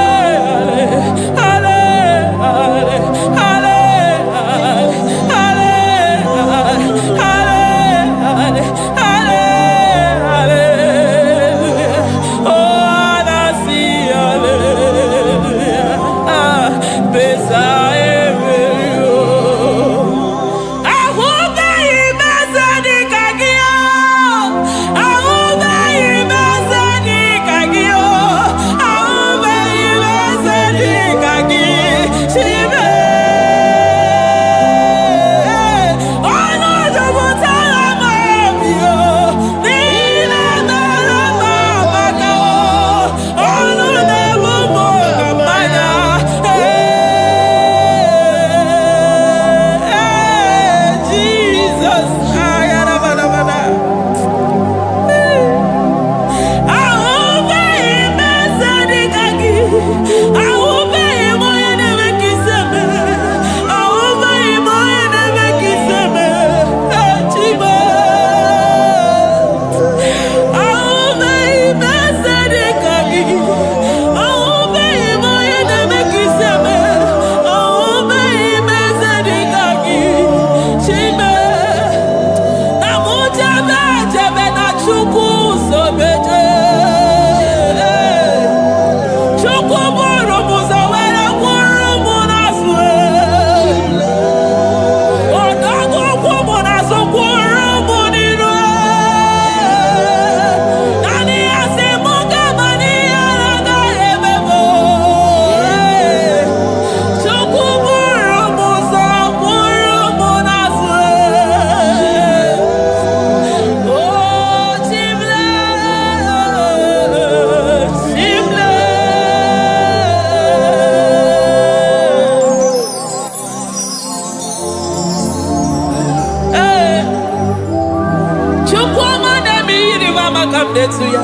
Netuya.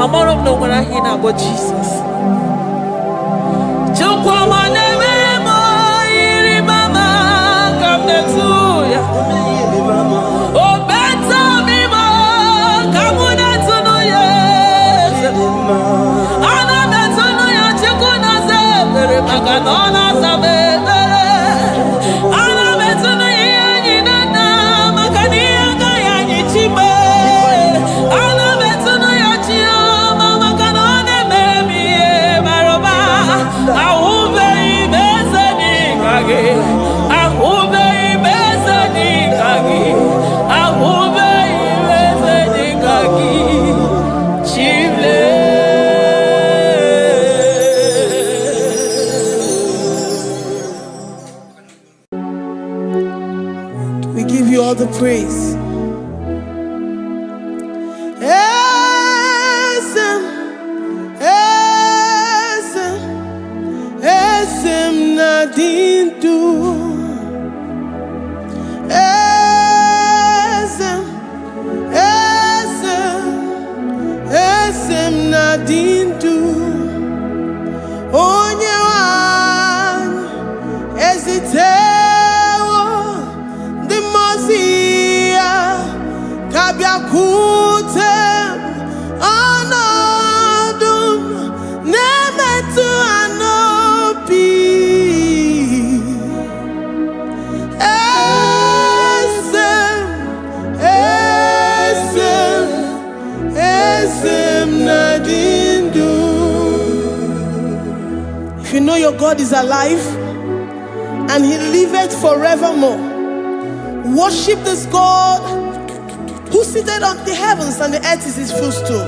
I'm out of no when I hear about Jesus. We give you all the praise. Esem nadindu. Esem nadindu. Onyewan ezitewo dimozia kabiakute anadum nemetu anopi. Esem nadindu. If you know your God is alive and he liveth forevermore, worship this God who seated on the heavens and the earth is his footstool.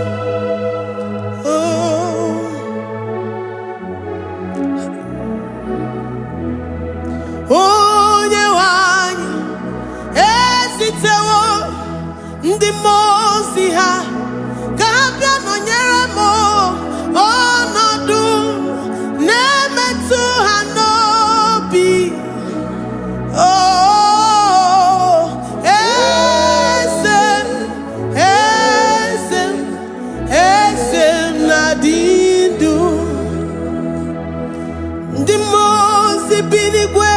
Oh, Nyewani, esitewo ndi mozi ha kapia no nyeremo onodu nemetu hanobi. Oh, esem nadindu. Ndi mozi binigwe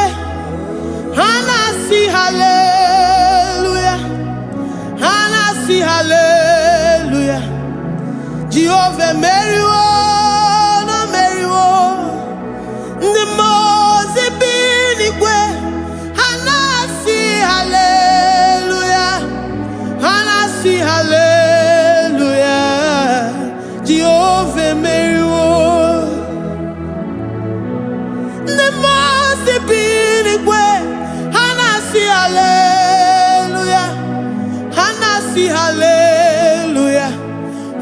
hanasi hallelujah, hanasi hallelujah. Jehovah meriwo no meriwo. Ndi mozi binigwe hanasi hallelujah, hanasi hallelujah. Jehovah meriwo. Ndi mozi binigwe hanasi hallelujah, hanasi hallelujah.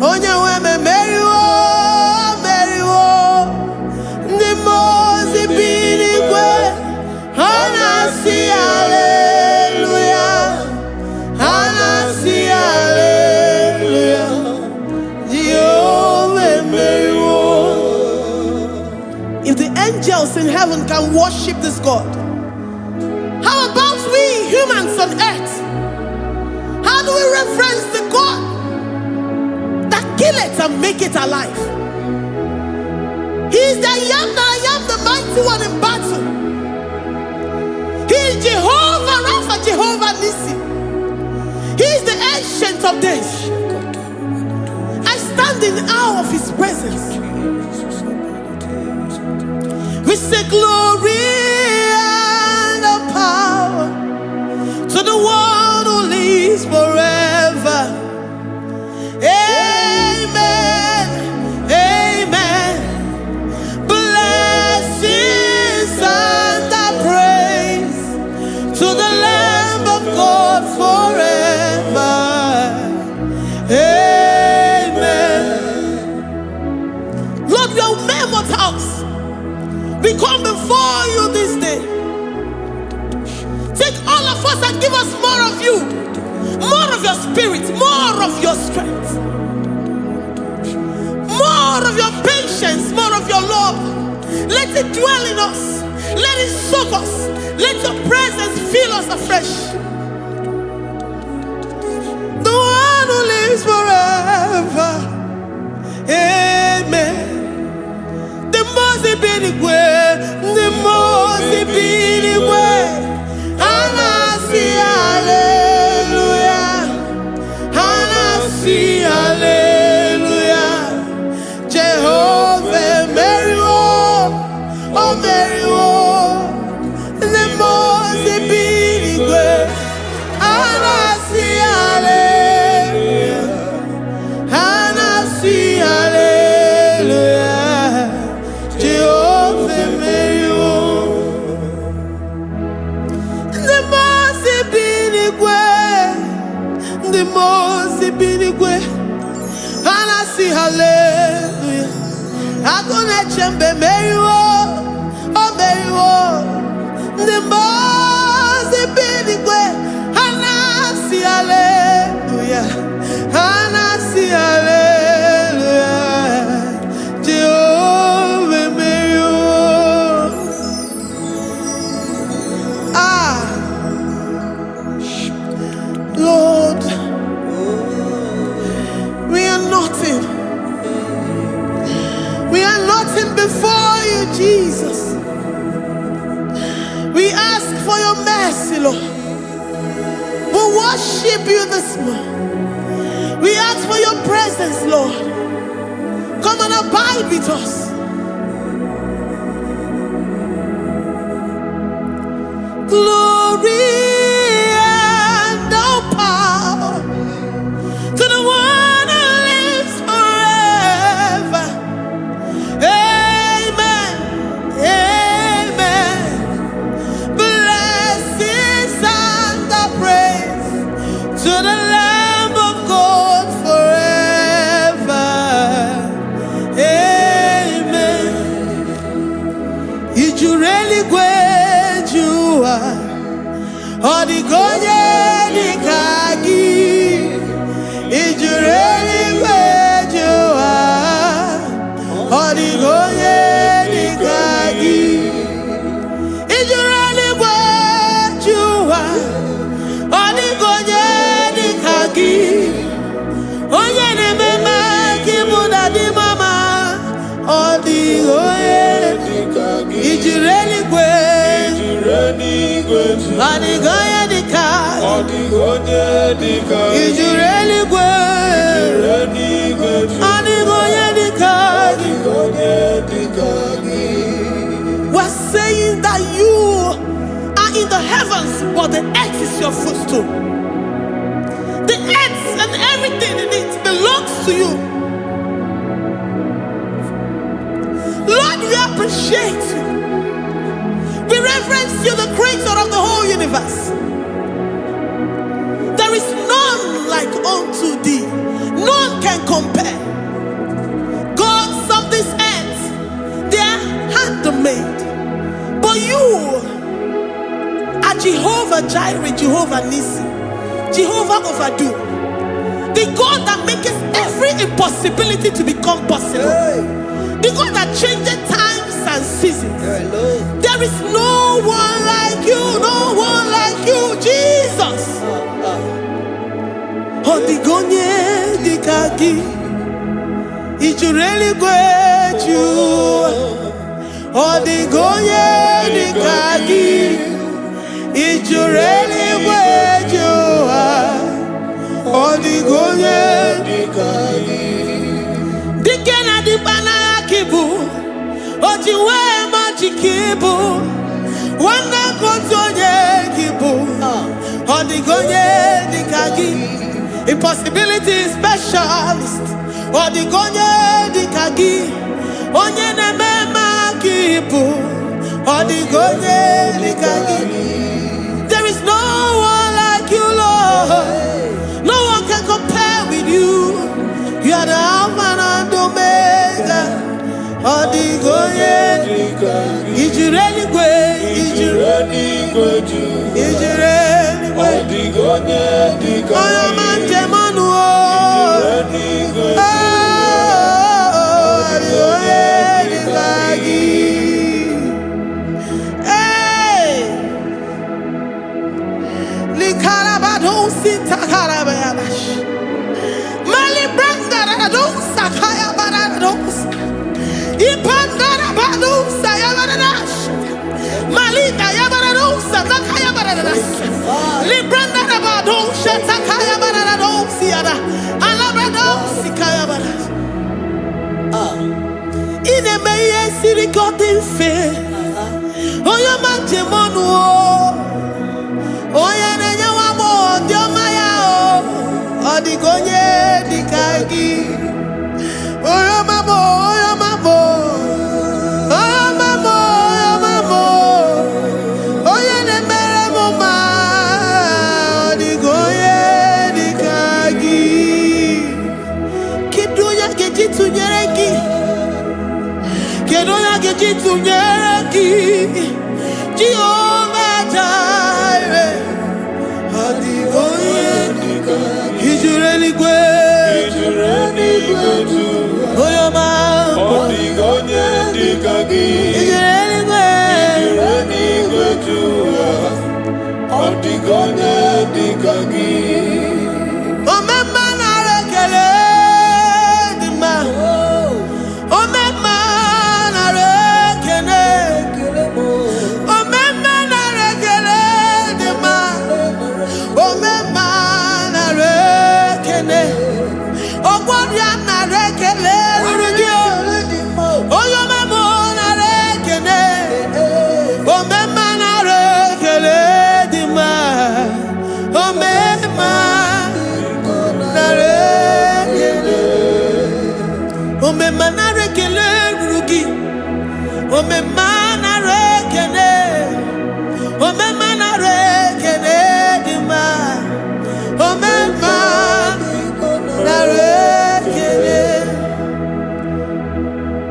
Onye weme meriwo, meriwo. Ndi mozi binigwe hanasi hallelujah, hanasi hallelujah. Jehovah meriwo. If the angels in heaven can worship this God, how about we humans on earth? How do we reference the God that kill it and make it alive? He is the I am, the mighty one in battle. He is Jehovah Rapha, Jehovah Nissi. He is the ancient of days. I stand in awe of his presence. We say glory and power to the one who lives forever. Amen, amen. Blessings and praise to the Lamb of God forever. Amen. Lord, we are mammoth house. We come before you this day. Take all of us and give us more of you, more of your spirit, more of your strength, more of your patience, more of your love. Let it dwell in us. Let it soak us. Let your presence fill us afresh. The one who lives forever. the most binigwe. And I see hallelujah. I'm gonna chamber Mary. The most binigwe. And I see hallelujah. And I see hallelujah. Jehovah Mary. Lord, we are nothing. We are nothing before you, Jesus. We ask for your mercy, Lord. We worship you this morning. We ask for your presence, Lord. Come and abide with us. Glory and all power to the one who lives forever. Amen. Amen. Blessings and the praise to the Lamb of God forever. Amen. Did you really great you are? Odigonye nikagi, ijureli kwejuwa. Odigonye nikagi, ijureli kwejuwa. Odigonye nikagi, onye ne mema kimuda di mama. Odigonye nikagi, ijureli kwejuwa. Odigonye nikagi, ijureli kwejuwa. Odigonye nikagi. We're saying that you are in the heavens, but the earth is your footstool. The earth and everything in it belongs to you. Lord, we appreciate you. We reverence you, the creator of the whole universe. There is none like unto thee. None can compare. Gods of this earth, they are handmade. But you are Jehovah Jireh, Jehovah Nissi, Jehovah Overdo, the God that makes every impossibility to become possible. The God that changes times and seasons. There is no one like you, no one like you, Jesus. Odigonye dikagi, ijureli kweju. Odigonye dikagi, ijureli kweju. Odigonye dikagi. Dikena dipana kibu, ojiwe majikibu. Wana kontonye kibu, odigonye dikagi. Impossibility specialist. Odigonye dikagi. Onye nemema kibu. Odigonye dikagi. There is no one like you, Lord. No one can compare with you. You are the Alpha and Omega. Odigonye dikagi. Ijureli kwe, ijureli kwe, ijureli kwe. Odigonye dikagi. Oyamanje manu. Odigonye dikagi. Hey, likarabado sitakarabayabash. Malibranda radon sakaya barados. Ipandara bado sayabarash. Malita yabarados sakaya baradas. Libranda rabado shatakaya barados siada. Alabrados sikaya baradas. Ine meye sirikotin fe. Oya manjemonu. Oya nenya wamo diomaya o. Odigonye dikagi. Oya mamo, oya mamo. Oya mamo, oya mamo. Oya nemere moma. Odigonye dikagi.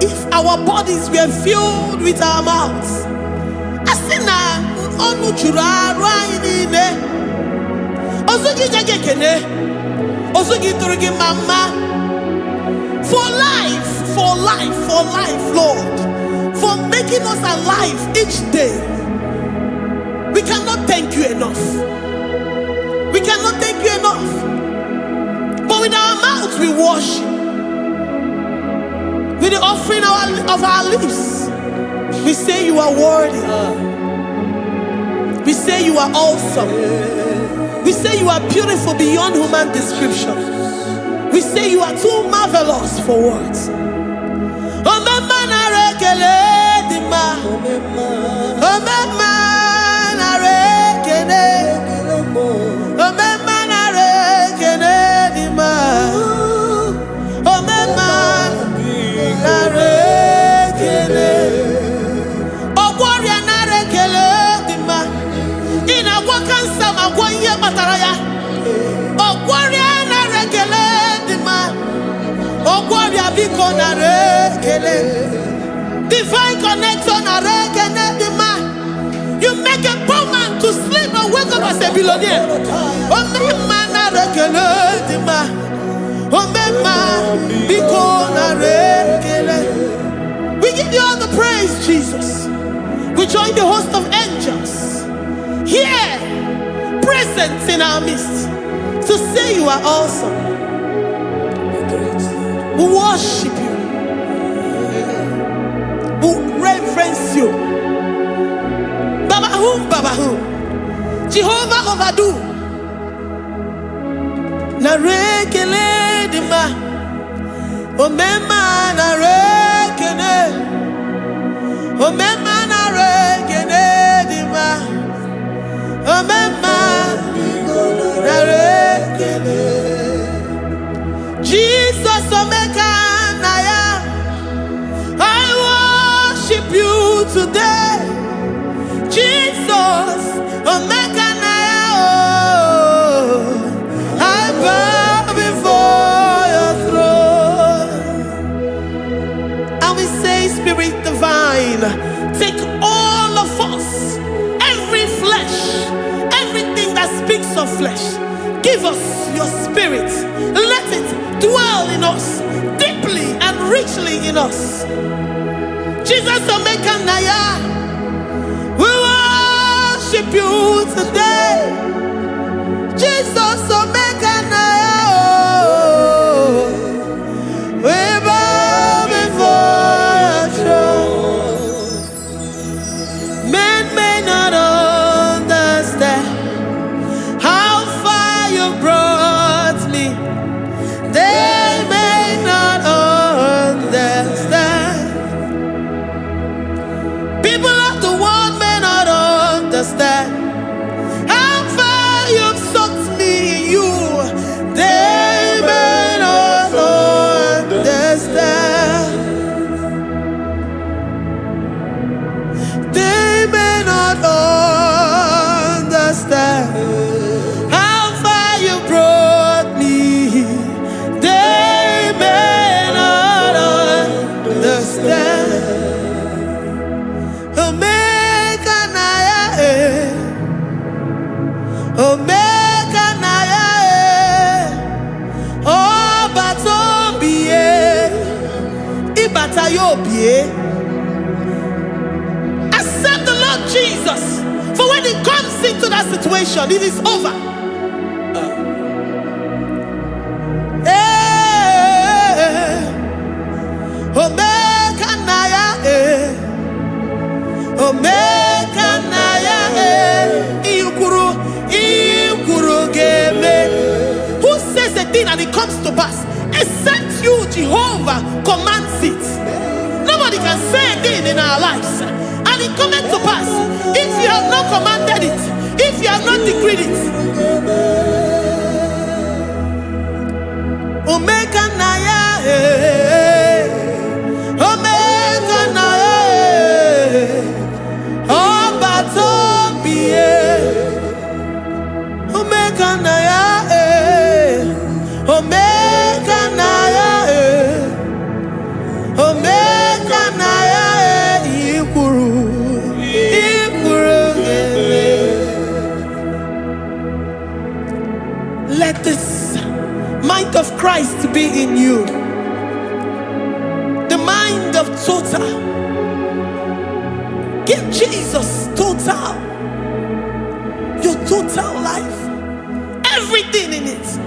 If our bodies were filled with our mouths, asina onu chura rainine osugi jagekene osugi turugi mama for life, Lord, for making us alive each day. We cannot thank you enough. We cannot thank you enough. But with our mouths we worship. With the offering of our lips, we say you are worthy. We say you are awesome. We say you are beautiful beyond human description. We say you are too marvelous for words. Divine connection. You make a poor man to sleep and wake up as a billionaire. We give you all the praise, Jesus. We join the host of angels here, present in our midst, to say you are awesome. We worship you. We reverence you. Babahum. Jehovah overdo. Narekele dima. Omema narekele. Omema narekele dima. Omema narekele. Jesus omeka naya. I worship you today. Jesus omeka naya. I bow before your throne. And we say, Spirit divine, take all of us, every flesh, everything that speaks of flesh. Give us your spirit. Let it dwell in us, deeply and richly in us. Jesus omeka naya. We worship you today. Jesus omeka naya. We bow before your throne. Men may not understand how far you brought me. They may not understand. People of the world may not understand how far you've sucked me in you. Accept the Lord Jesus. For when He comes into that situation, it is over. Omega Naya, Omega Naya, Ikuru Game. Who says a thing and it comes to pass? Except you, Jehovah, commands it. Nobody can say a thing in our lives and it cometh to pass if you have not commanded it, if you have not decreed it. Omega Naya, Omega Naya, Obatobie, Omega Naya, Omega Naya, Omega Naya, Ikuru. Let this mind of Christ be in you. The mind of total. Give Jesus total. Your total life. Everything in it.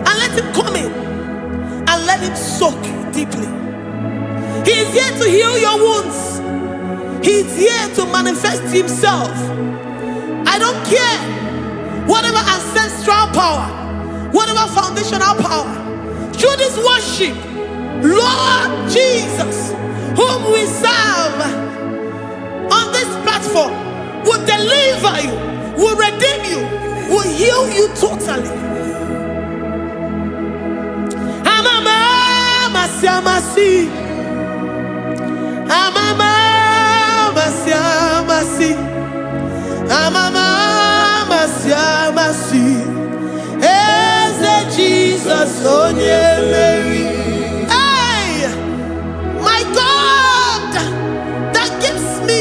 And let Him come in. And let Him soak deeply. He is here to heal your wounds. He is here to manifest Himself. I don't care. Whatever ancestral power, whatever foundational power, through this worship, Lord Jesus, whom we serve on this platform, will deliver you, will redeem you, will heal you totally. Amama Masiamasi, Amama Masiamasi, Amama Masiamasi, Eze Jesus onye Mary. Hey, my God, that gives me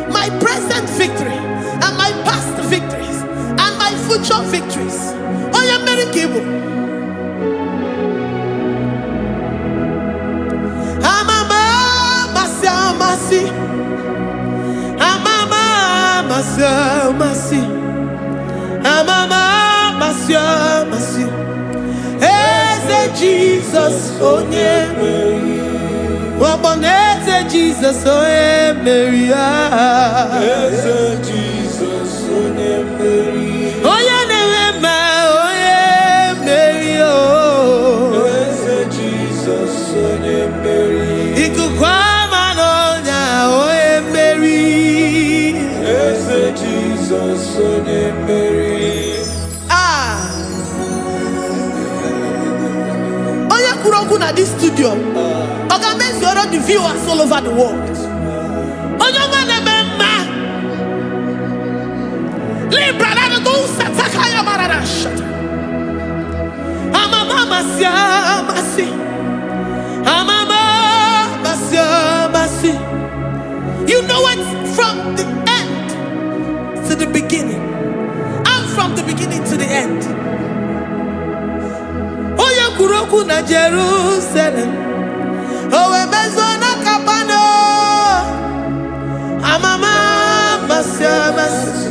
my present victory and my past victories and my future victories. Onye Mary Kibu. Amama Masiamasi, Amama Masiamasi, Amama Masiamasi, Eze Jesus onye Mary. Waboneze Jesus onye Mary. Eze Jesus onye Mary. Onye Nehema onye Mary. Eze Jesus onye Mary. Ikukwama n'onya onye Mary. Eze Jesus onye Mary. At this studio, organize the viewers all over the world. You know it from the end to the beginning, and from the beginning to the end. Kuroku na Jerusalem, owe bezona kapano, amama masiamasi,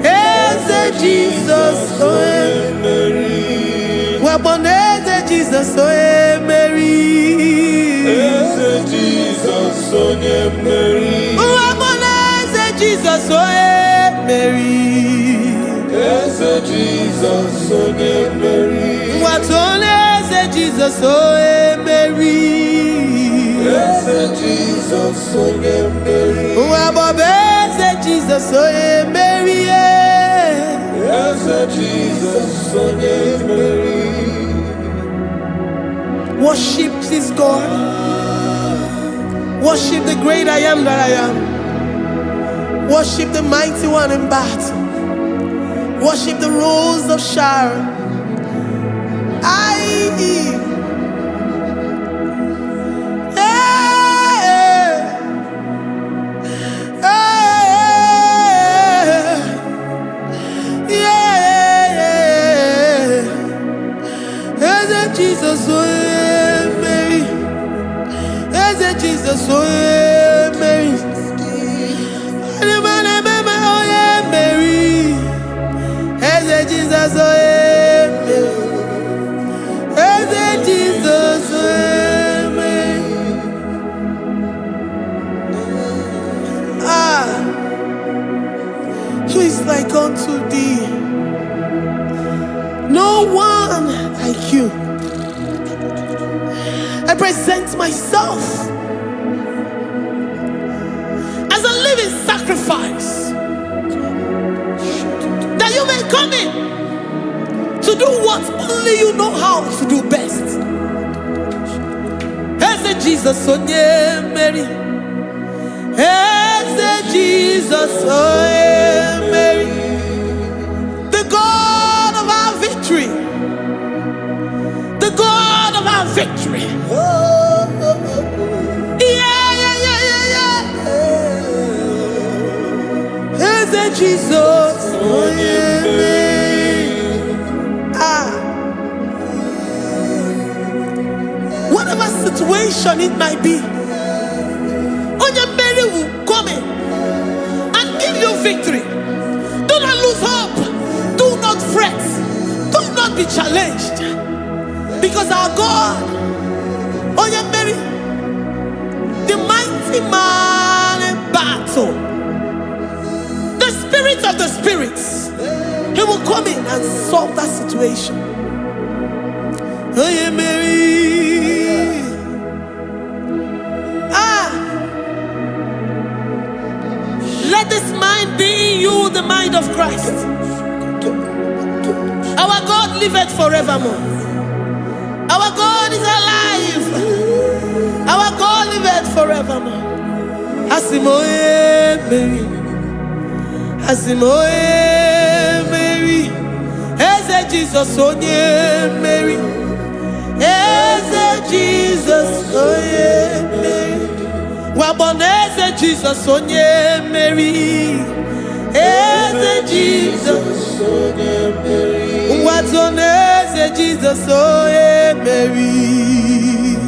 Eze Jesus oe Mary, waboneze Jesus oe Mary, Eze Jesus oe Mary, waboneze Jesus oe Mary, Eze Jesus oe Mary. Watoleze Jesus oe Mary. Eze Jesus oe Mary. Wabobeze Jesus oe Mary. Eze Jesus oe Mary. Worship this God. Worship the great I am that I am. Worship the mighty one in battle. Worship the rose of Sharon. Jesus, Mary. Jesus, oh yeah, Mary. Oh yeah, Mary. Hey, Jesus, oh yeah, Mary. Hey, Jesus, oh yeah, Mary. Who is like unto thee? No one like you. I present myself as a living sacrifice, that you may come in to do what only you know how to do best. Hey, Jesus, oh yeah, Mary. Hey, Jesus, oh yeah, Mary. The God of our victory. The God of our victory. Hey, Jesus, oh yeah, Mary. Whatever situation it might be, Mary will come in and give you victory. Do not lose hope. Do not fret. Do not be challenged. Because our God, Mary, the mighty man in battle, the spirit of the spirits, he will come in and solve that situation. Mary. Let this mind be in you, the mind of Christ. Our God liveth forevermore. Our God is alive. Our God liveth forevermore. Asimoye Mary. Asimoye Mary. Eze Jesus onye Mary. Eze Jesus onye Mary. Waboneze Jesus onye Mary. Eze Jesus onye Mary. Watoneze Jesus onye Mary.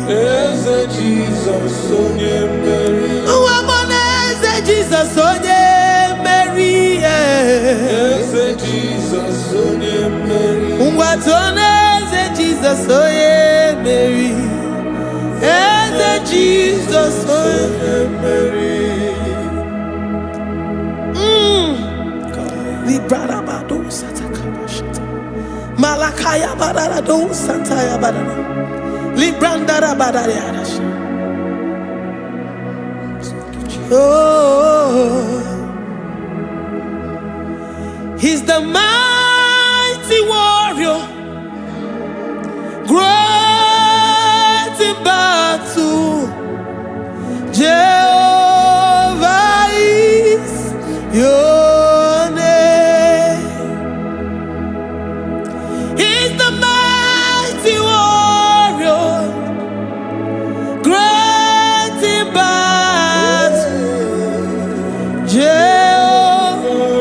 Eze Jesus onye Mary. Waboneze Jesus onye Mary. Eze Jesus onye Mary. Watoneze Jesus onye Mary. Eze Jesus onye Mary. Librada bado satakabashata. Malakaya badara do santaya badara. Librandara badara yadash. Oh, he's the mighty warrior, great in battle. Jehovah is your name. He's the mighty warrior, great in battle. Jehovah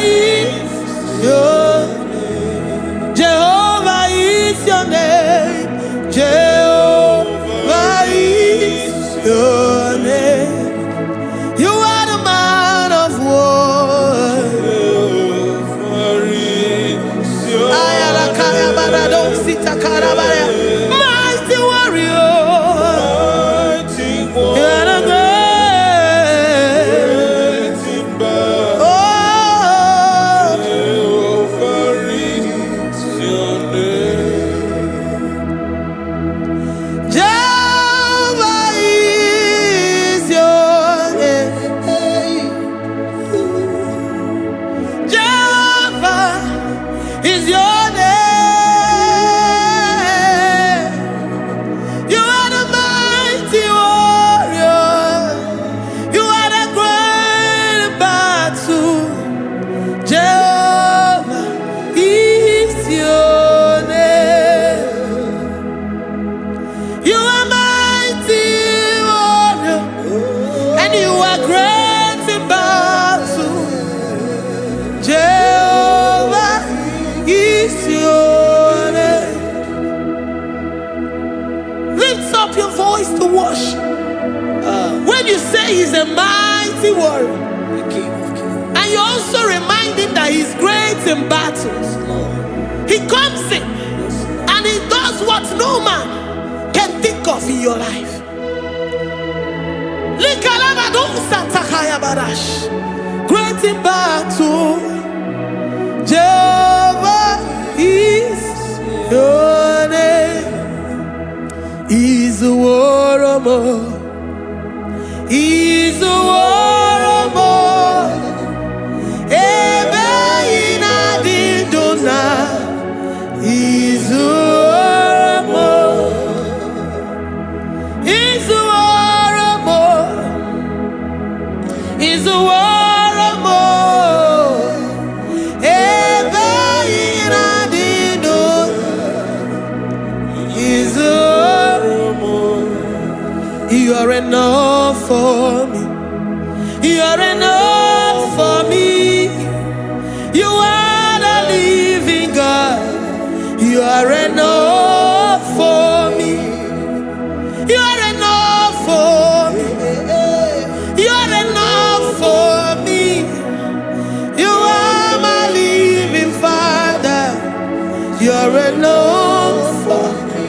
is your name. Jehovah is your name. Jehovah is your name. You are the man of war. Mighty warrior. You are the great. Oh, Jehovah is your name. Jehovah is your name. Jehovah is your name. He's a mighty warrior. And you also remind him that he's great in battles. He comes in and he does what no man can think of in your life. Great in battle, Jehovah is your name. He's a warrior. He's a warrior. Ebe ina dindona. He's a warrior. He's a warrior. He's a warrior. Ebe ina dindona. He's a warrior. You are enough for me. You are enough for me. You are the living God. You are enough for me. You are enough for me. You are enough for me. You are my living Father. You are enough for me.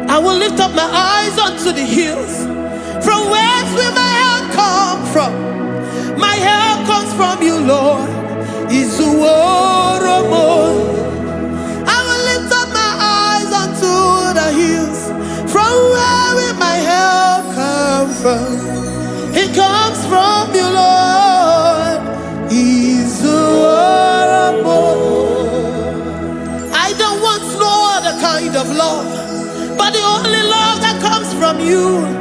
I will lift up my eyes unto the hills. From whence will my help come from? My help comes from you, Lord. Is the word of God. I will lift up my eyes unto the hills. From where will my help come from? It comes from you, Lord. Is the word of God. I don't want no other kind of love, but the only love that comes from you.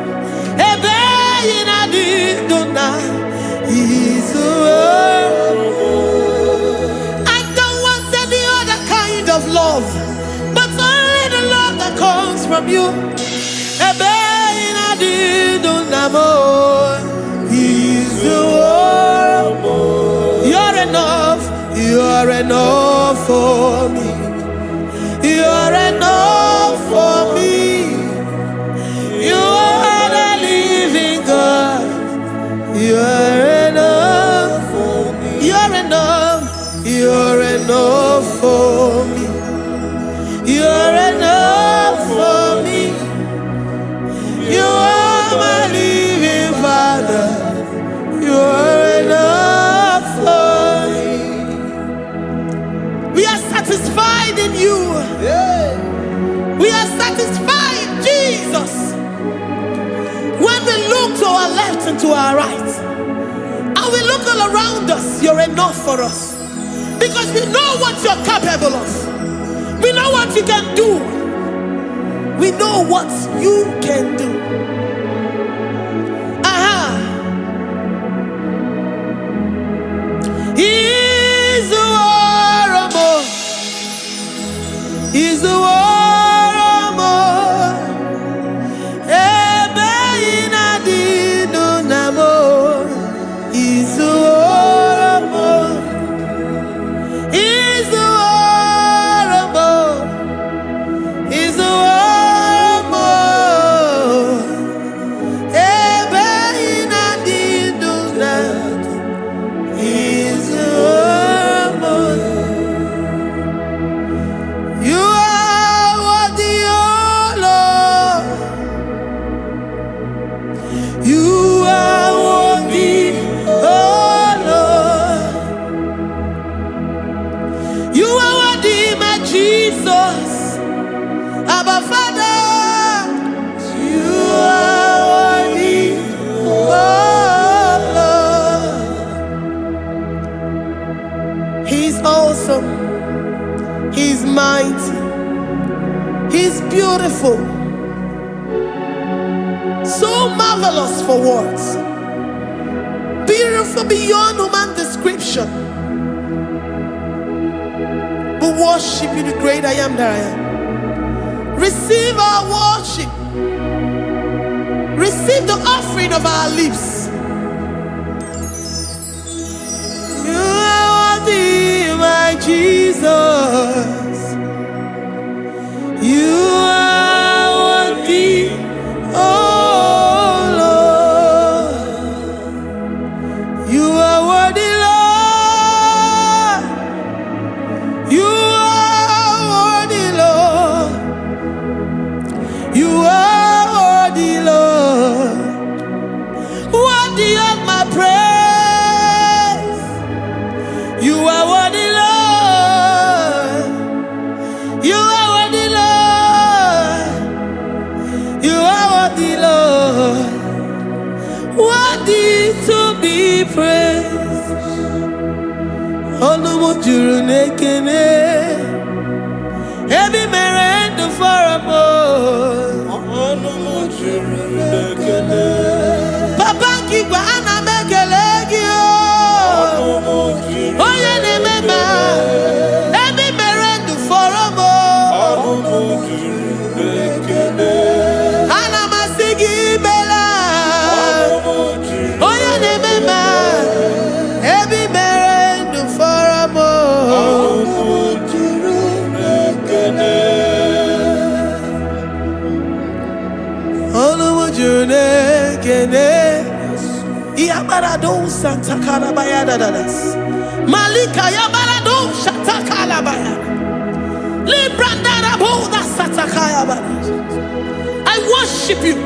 I don't want any other kind of love, but only the love that comes from you. You're enough. You're enough for me. You're enough for me. You are the living God. You're enough for me. You're enough. You're enough for me. You're enough for me. You are my living Father. You're enough for me. We are satisfied in you. We are satisfied in Jesus. When we look to our left and to our right, and we look all around us, you're enough for us. Because we know what you're capable of. We know what you can do. We know what you can do. He's the warrior. He's the warrior. He's mighty. He's beautiful. So marvelous for words. Beautiful beyond human description. We worship you, the great I am that I am. Receive our worship. Receive the offering of our lips. You are worthy, my Jesus. You are worthy, oh Lord. Onumu juru nekene. Ebi mere ndu foramo. Onumu juru nekene. Papa kigwa ana mekelegi o. Onumu juru. Oye ne mema. Ebi mere ndu foramo. Onumu juru nekene. Ana masigi bela. Onumu juru. Oye ne mema. Ebi mere ndu foramo. Onumu juru nekene. Onumu juru nekene. Yabarado Santa Calabaya dadas. Malika Yabarado Shatakalabaya. Librandara Boda Satakaya. I worship you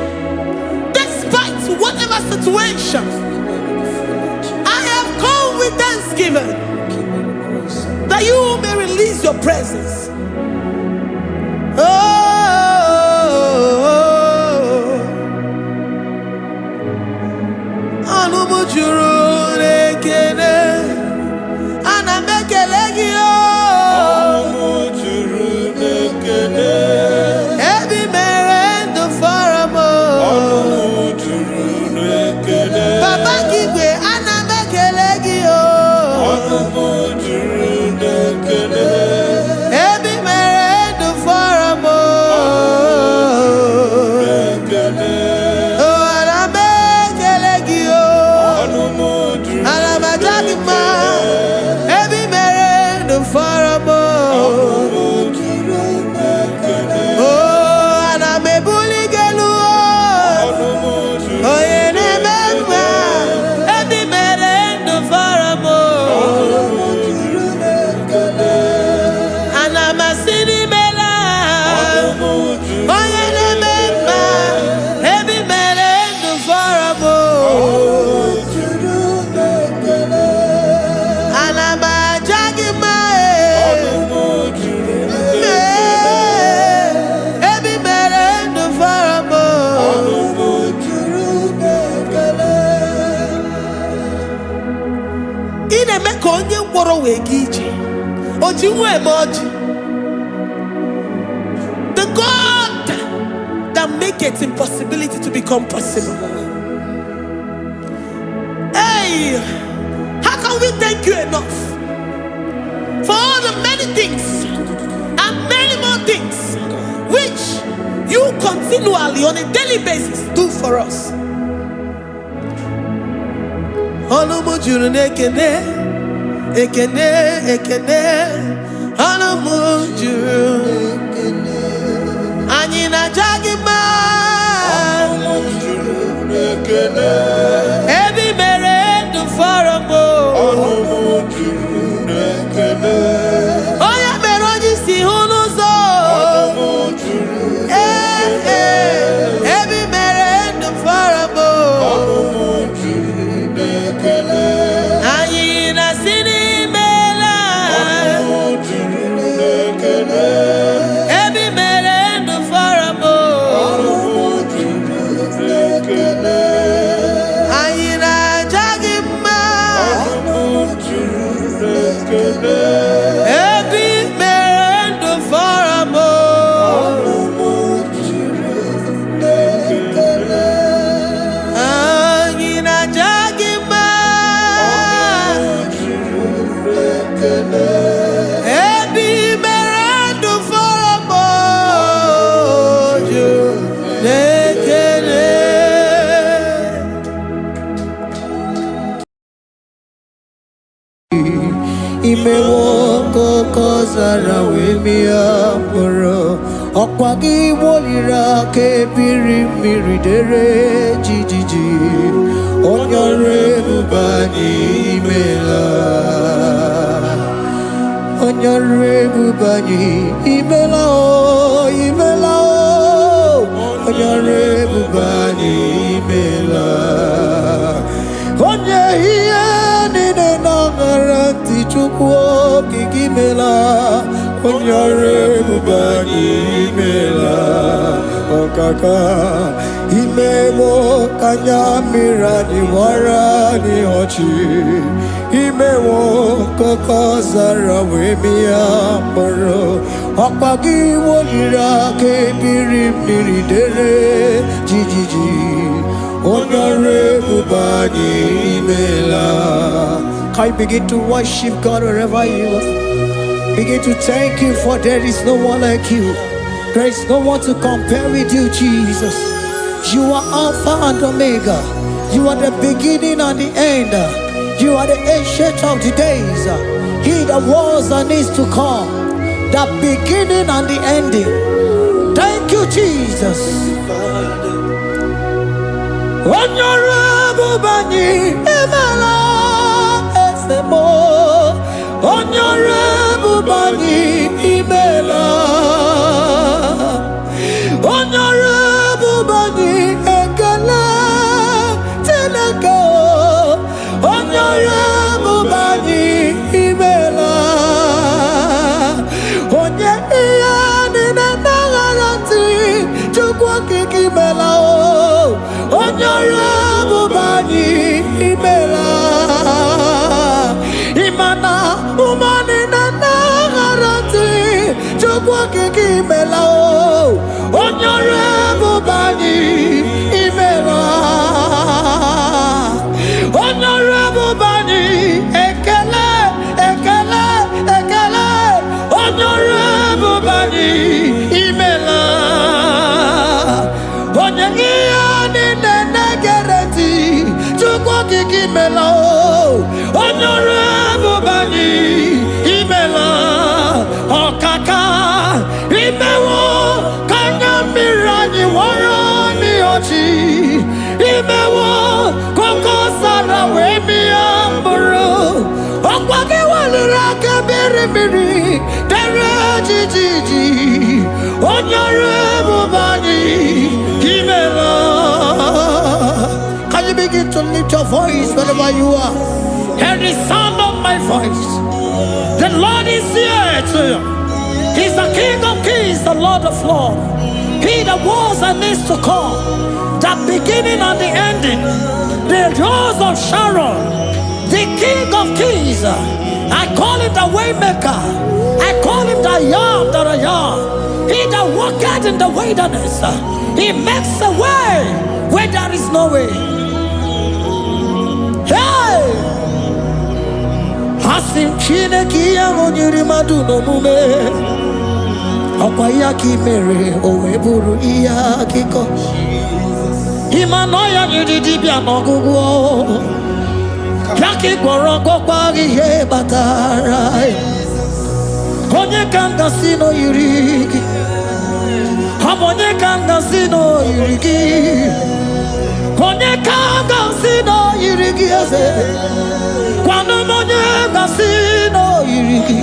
despite whatever situation. I have come with thanksgiving that you may release your presence. Onumu juru nekene. Ana mekelegi o. Onumu juru nekene. Ebi mere ndu foramo. Onumu juru nekene. Papa kigwe ana mekelegi o. Onumu juru nekene. Ebi mere ndu foramo. The God that makes impossibility to become possible. Hey, how can we thank you enough for all the many things and many more things which you continually on a daily basis do for us? Onumu juru nekene. Ekene, ekene, onumu juru. Anyina jagima. Onumu juru nekene. Ebi mere ndu foramo. Onumu juru nekene. Oya mere oji si hunuzo. Onumu juru nekene. Ebi mere ndu foramo. Onumu juru nekene. Anyina sini. Every man and the faramo. Ayina jagima. Every man and the faramo. Ayina jagima. Imewoko kozara wemia poro Okwagi wolira ke biri miridere jijiji Onyore bubani imela Onyore bubani imela o imela o Onyore bubani imela Onye hiye nine nangaranti chukwo kikimela Onyore bubani imela Okaka Imewo kanyamirani warani ochi. Imewo kokozara wemia moro. Akpagi wolira kebiri miridere jijiji. Honorable Bani Imela. Can you begin to worship God wherever you are? Begin to thank Him, for there is no one like you. There is no one to compare with you, Jesus. You are Alpha and Omega. You are the beginning and the end. You are the ancient of the days. He that was and is to come. The beginning and the ending. Thank you, Jesus. Honorable Bani Imela Esemo. Honorable Bani Imela. Honorable Bani Ekele Teleko. Honorable Bani Imela. Onye iya nina nangaranti chukwa kikimela o. Honorable Bani Imela. Imana umani nangaranti chukwa kikimela o. Honorable Bani Imela. Honorable Bani Ekele Ekele Ekele. Honorable Bani Imela. Honorable Bani Imela. Okaka Imewo kanyamirani warani ochi. Imewo kokosara wemi amburu. Okwagi walira kebiri miri dere jijiji. Honorable Bani Imela. Can you begin to lift your voice wherever you are? Hear the sound of my voice. The Lord is here to you. He's the King of Kings, the Lord of Lords. He that was and is to come. The beginning and the ending. The Rose of Sharon. The King of Kings. I call him the Waymaker. I call him the Yam that I am. He that walketh in the wilderness. He makes a way where there is no way. Hey! Hasim Chineki Yamonyuri Maduno Mume. Okwayaki Mere Oweburu Iyakiko. Imanoya Yudibia Nogugo. Yaki Gorogo Bagi He Batarai. Onye Kangasino Yurigi. Onye Kangasino Yurigi. Onye Kangasino Yurigi. Kwano Onye Kangasino Yurigi.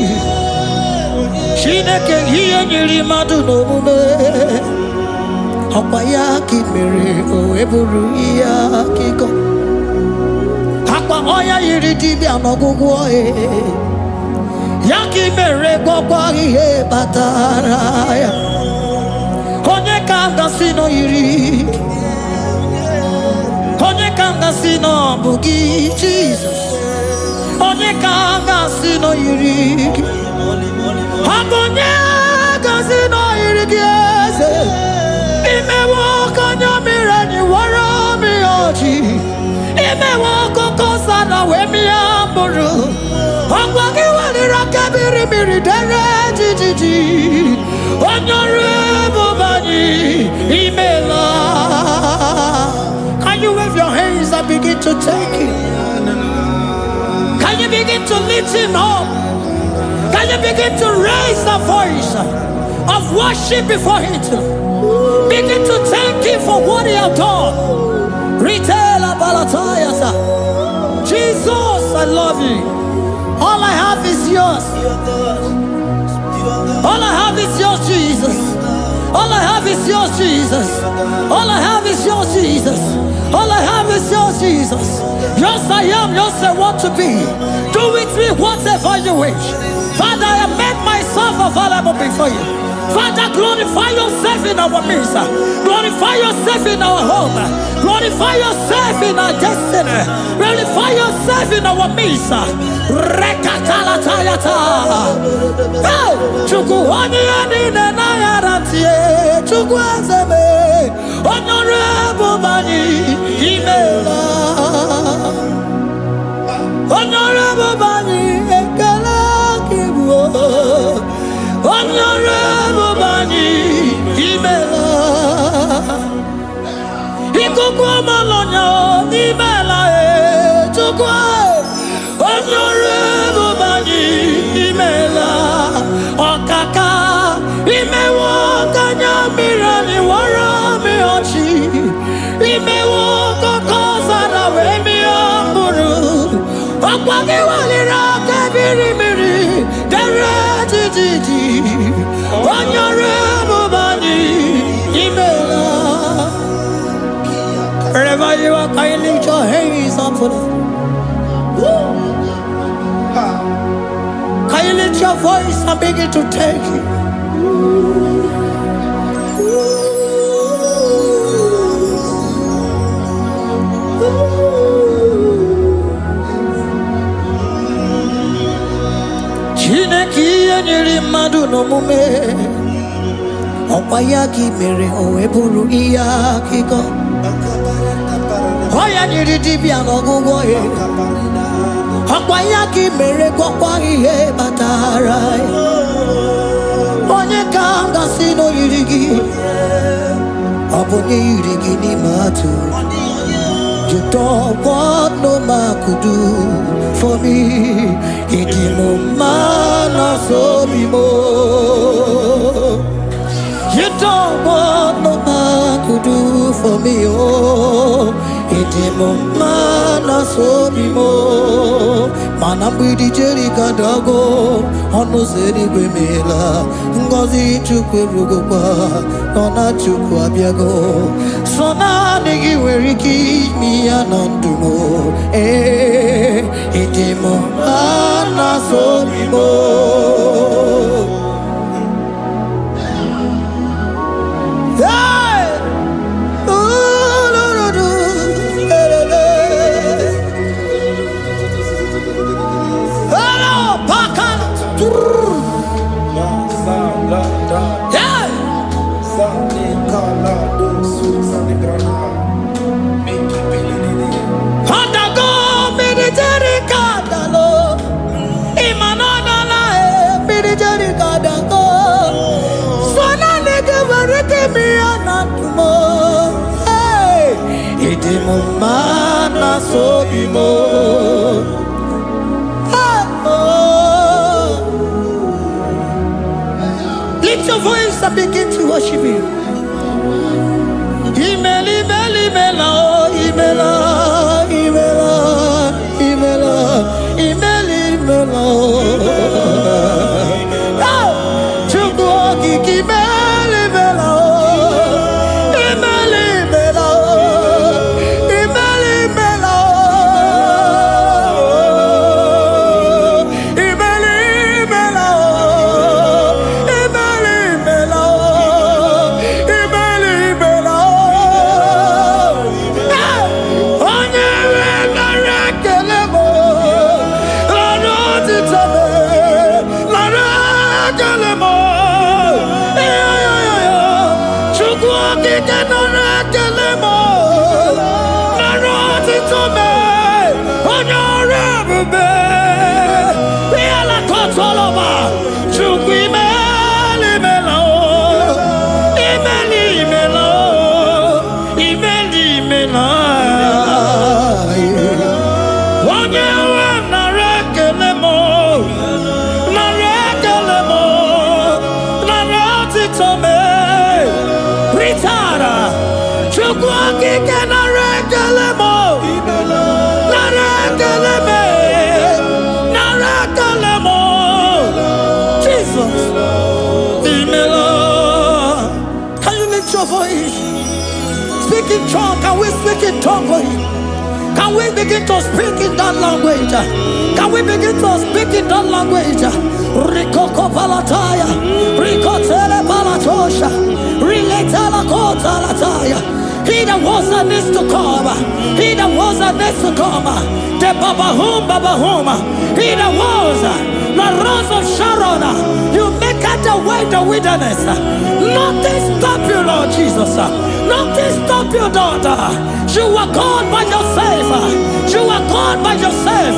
Shineke Hiye Nyiri Maduno Mume. Okwayaki Mere Oweburu Iyakiko. Akwa Oya Yudibia Nogugo Yaki Mere Gogwagi He Bataraya. Onye Kangasino Yuri. Onye Kangasino Bugi Jesus. Onye Kangasino Yuri. Onye Kangasino Yuri. Imewo Kanyamirani Warami Oji. Imewo Kokosana Wemi Amburu. Okwagi walira kebiri miri dere jijiji. Honorable Bani Imela. Can you wave your hands and begin to thank Him? Can you begin to lift Him up? Can you begin to raise the voice of worship before Him? Begin to thank Him for what He has done. Retailer Balatayasa. Jesus, I love you. All I have is yours. All I have is yours, Jesus. All I have is yours, Jesus. All I have is yours, Jesus. All I have is yours, Jesus. Yours I am, yours I want to be. Do with me whatever you wish. Father, I have made myself available before you. Father, glorify yourself in our midst. Glorify yourself in our home. Glorify yourself in our destiny. Glorify yourself in our midst. Rekatalatayata. Hey! Chukwani anine na yarantie. Chukwazeme. Honorable Bani Imela. Honorable Bani Ekala Kibu. Honorable Bani Imela. Ikukwa Malonya Imela Chukwa. Honorable Bani Imela. Okaka Imewo Kanya Mirani Warami Ochi. Imewo Kokosara Wemi Amburu. Okwagi Walira Kabiri Miri. Dere Titi. Honorable Bani Imela. Wherever you are, can you lift your hands up for them? Can you lift your voice and begin to take it? Chineki anyiri madu no mume. Okwayaki mere oweburu iya kiko. Oya nyiri dibia no gugo ye. Okwayaki mere kwakwa ihe batara. Onye kanga sino yirigi. Obonye yirigi ni matu. You don't want no man could do for me. Idimo mana so bimo. You don't want no man could do for me. Oh, idimo mana so bimo. Manambidi jeri kadago. Ono zeri gwemela. Ngozi chukwe rugokwa. Nona chukwa biago. Sona nigi weriki mi anandumo. Idimo mana so bimo. Mana so bimo. Lift your voice and begin to worship Him. Imeli, imeli, imela, imela, imela, imela, imeli, imela. Chukwu kiki imeli, imela. Speak in tongue. Can we speak in tongue for Him? Can we begin to speak in that language? Can we begin to speak in that language? Rikoko palataya, rikotele palataya. He that was and is to come. He that was and is to come. The Babahum. He that was the Rose of Sharon. You make out the way in the wilderness. Nothing stop you, Lord Jesus. Nothing stop you, daughter. You are God by yourself. You are God by yourself.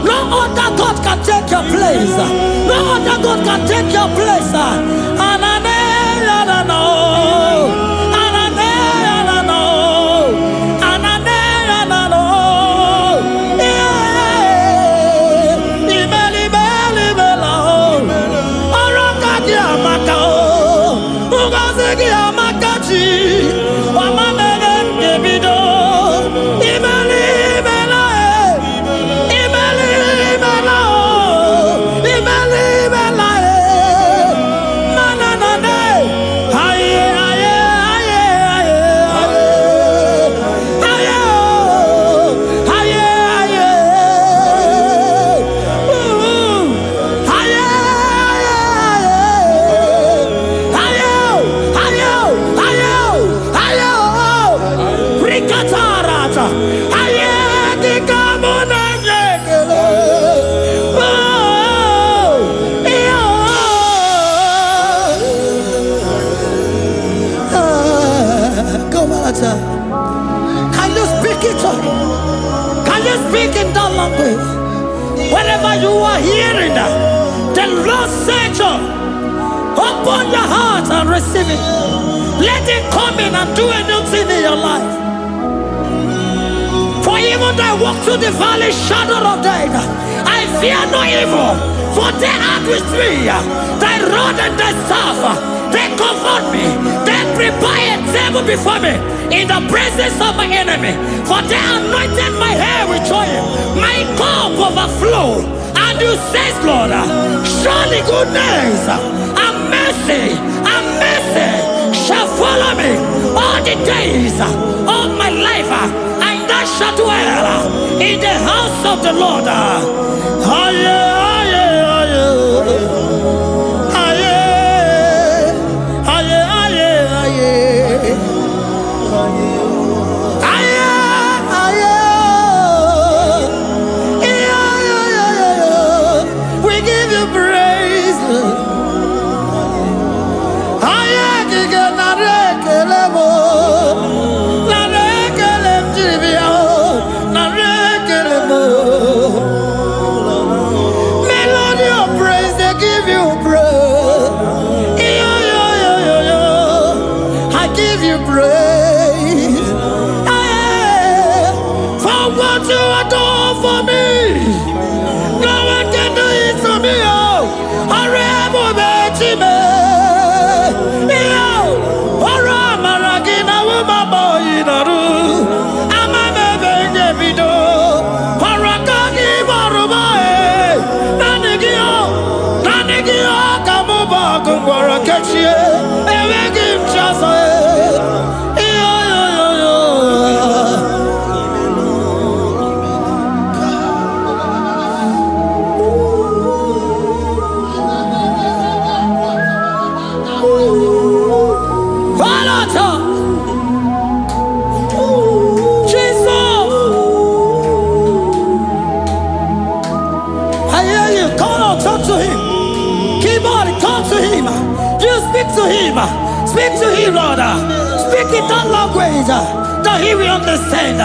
No other God can take your place. No other God can take your place. Can you speak it to him? Can you speak in that language? Wherever you are hearing that, the Lord said, open your heart and receive it. Let it come in and do a new thing in your life. For even though I walk through the valley shadow of death, I fear no evil. For they are with me. Thy rod and thy staff, they comfort me. They prepare a table before me in the presence of my enemy. For they anointed my hair with oil. My cup overflow. And you say, Lord, surely goodness and mercy shall follow me all the days of my life. And I shall dwell in the house of the Lord. We give you praise. Melody of praise, they give you praise. I give you praise. For what you are doing for me, no one can do it for me. Speak to him, Lord. Speak in that language that he will understand.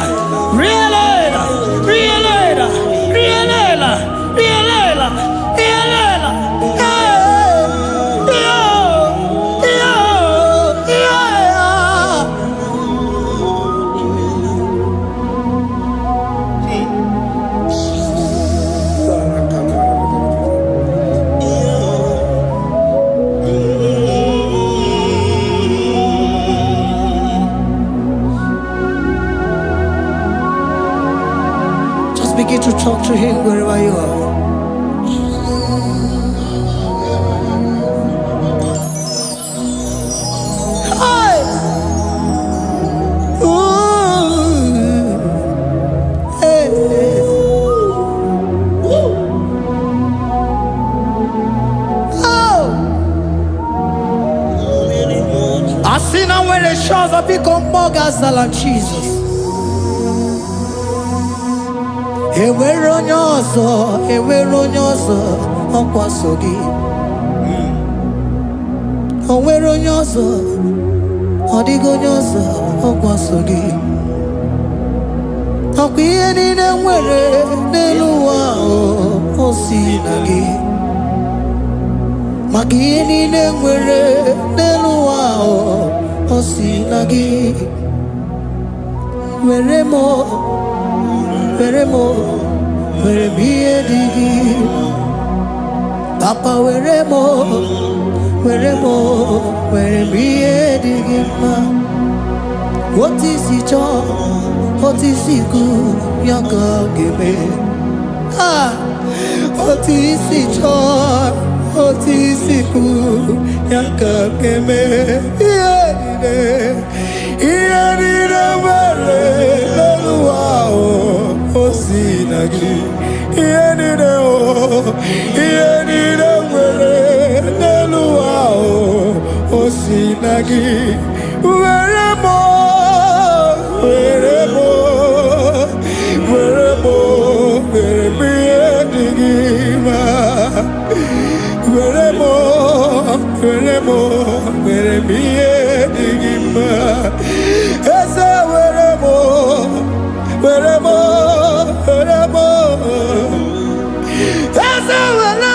Begin to talk to him wherever you are. Hi. Ooh. Hey. Oh. I see now where the shores have become more than Jesus. Ewere onye ọzọ ọkwa so gị. O nwere onye ọzọ, ọ dịghị onye ọzọ ọkwa so gị. Ọkwa ihe niile nwere n'elu ụwa o si na gị. Maka ihe niile nwere n'elu ụwa o si na gị. Were m ihe dị gị. Papa were m ihe dị gị mma. Otu isi chọọ, otu isi kwu ya ka ọ ga-eme. Otu isi chọọ, otu isi kwu ya ka ọ ga-eme. Ihe niile nwere n'elu ụwa o si na gị. Ihe niile nwere n'elu ụwa o si na gị. Were m ihe dị gị mma. Were m ihe dị gị mma. Eze were m Eze were m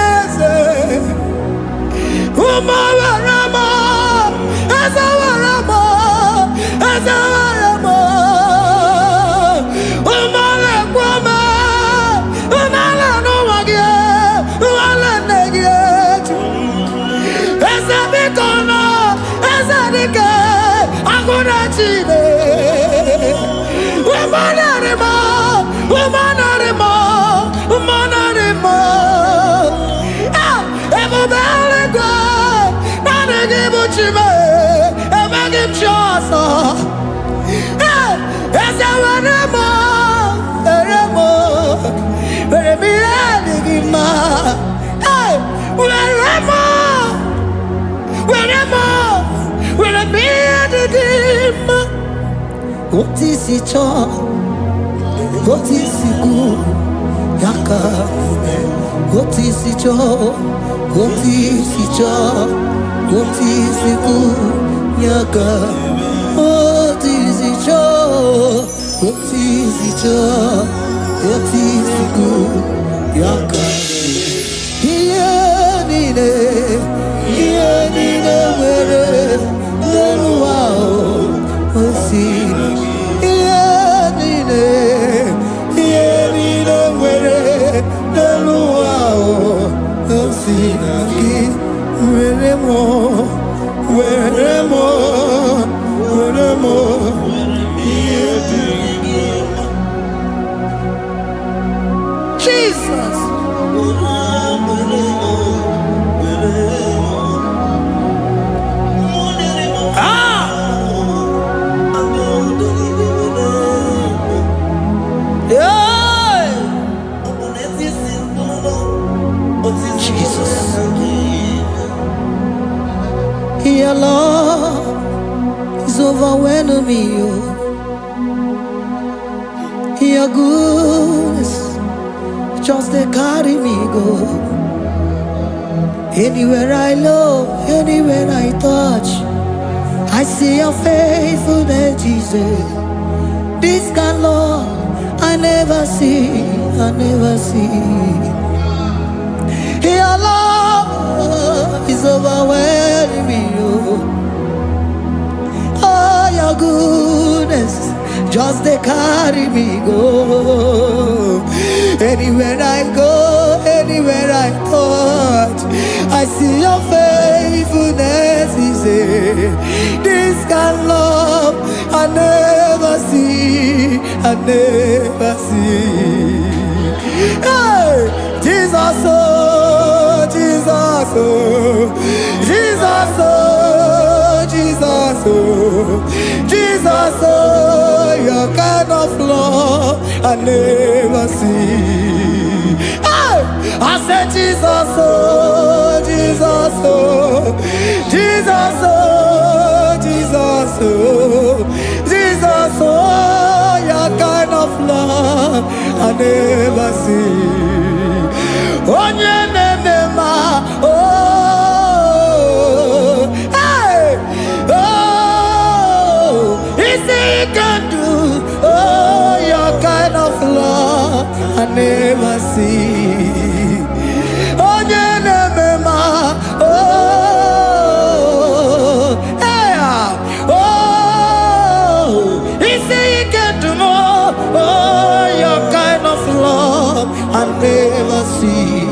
Eze ụmụ were m Eze were m Eze were m ụmụ lekwa m ụmụala n'ụwa gị ụmụala nne gị eju. Eze biko nọ Eze dike agụna Chine. Ebube eluigwe naanị gị bụ Chime, emeghị m chi ọzọ. Eze were m ihe dị gị mma. Were m ihe dị gị mma. Otu isi chọọ, otu isi kwu ya ka eme. Otu isi chọọ, otu isi chọọ, otu isi kwu ya ka. Otu isi chọọ, otu isi chọọ, otu isi kwu ya ka. Ihe niile nwere n'elu ụwa o si na gị. Ihe niile nwere n'elu ụwa o si na gị. Were m ihe dị gị mma. Jesus. Your love is overwhelming me. Your goodness just they carry me go. Anywhere I look, anywhere I touch, I see your faithfulness, Jesus. This kind of love I never see. Your love is overwhelming me. Oh, your goodness just they carry me go. Anywhere I go, anywhere I touch, I see your faithfulness. This kind of love I never see. Hey, Jesus, oh, Jesus, oh, Jesus, oh, Jesus, oh, Jesus, oh, your kind of love I never see. Hey, I said Jesus, oh, Jesus, oh. can never see. Onye nemema, oh, hey, oh, is he can do, oh, your kind of love I never see. Onye nemema, oh, hey, oh, is he can do more, oh, your kind of love I never see.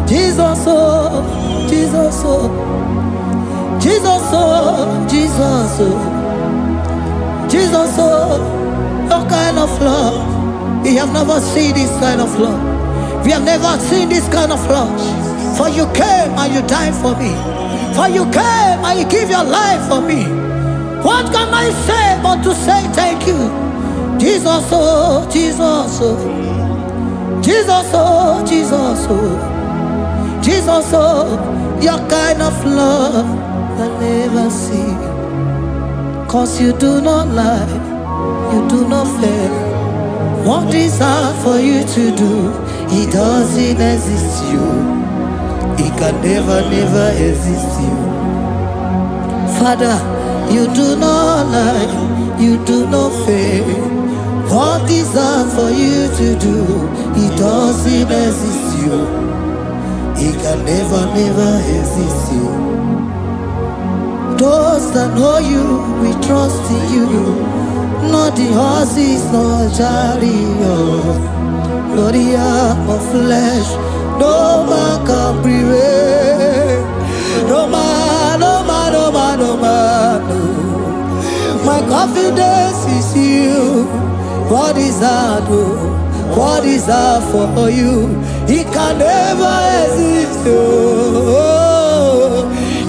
Jesus, oh, Jesus, oh, Jesus, oh, Jesus, oh, Jesus, oh, your kind of love. We have never seen this kind of love. We have never seen this kind of love. For you came and you died for me. For you came and you give your life for me. What can I say but to say thank you? Jesus, oh, Jesus, oh, Jesus, oh, Jesus, oh, Jesus, oh, your kind of love I never see. 'Cause you do not lie, you do not fail. What is hard for you to do? It doesn't exist you. It can never, never exist you. Father, you do not lie, you do not fail. What is hard for you to do? It doesn't exist you. It can never, never exist you. Those that know you, we trust in you. Not the horses, not chariot, not the arm of flesh. No man can prevail. No man, no man, no man, no man, no. My confidence is you. What is hard, oh? What is hard for you? It can never exist, oh.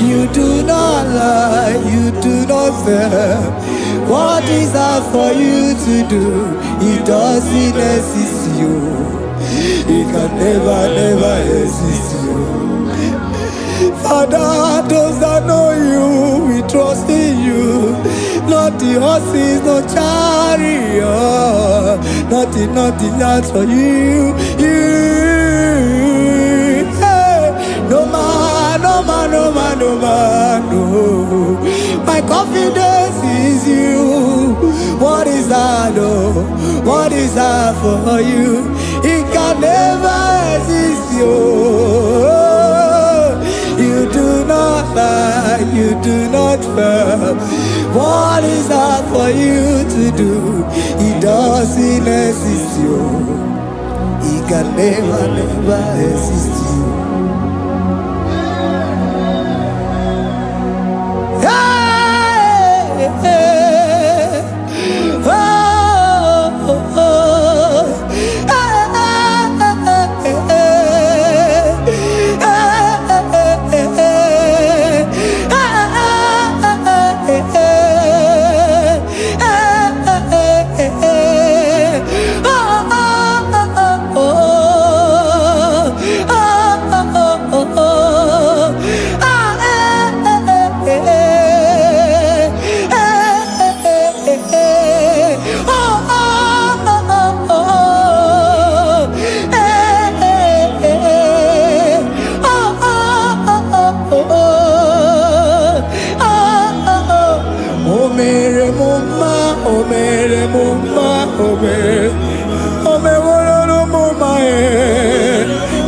You do not lie, you do not fail. What is hard for you to do? It doesn't exist you. It can never, never exist you. Father, those that know you, we trust in you. Not the horses, no chariot. Nothing else for you. Hey, no man, no man, no man, no man, no. My confidence is you. What is that, oh? What is that for you? It can never exist you. You do not lie, you do not fail. What is that for you to do? It doesn't exist you. It can never, never exist you. Hey, hey, oh, oh, oh.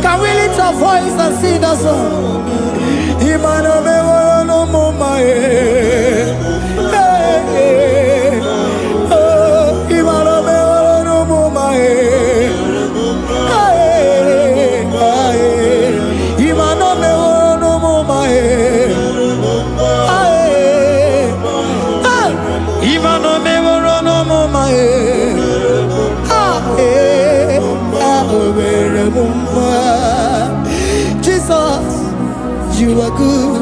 Can we lift our voice and sing that song? Jesus, you are good.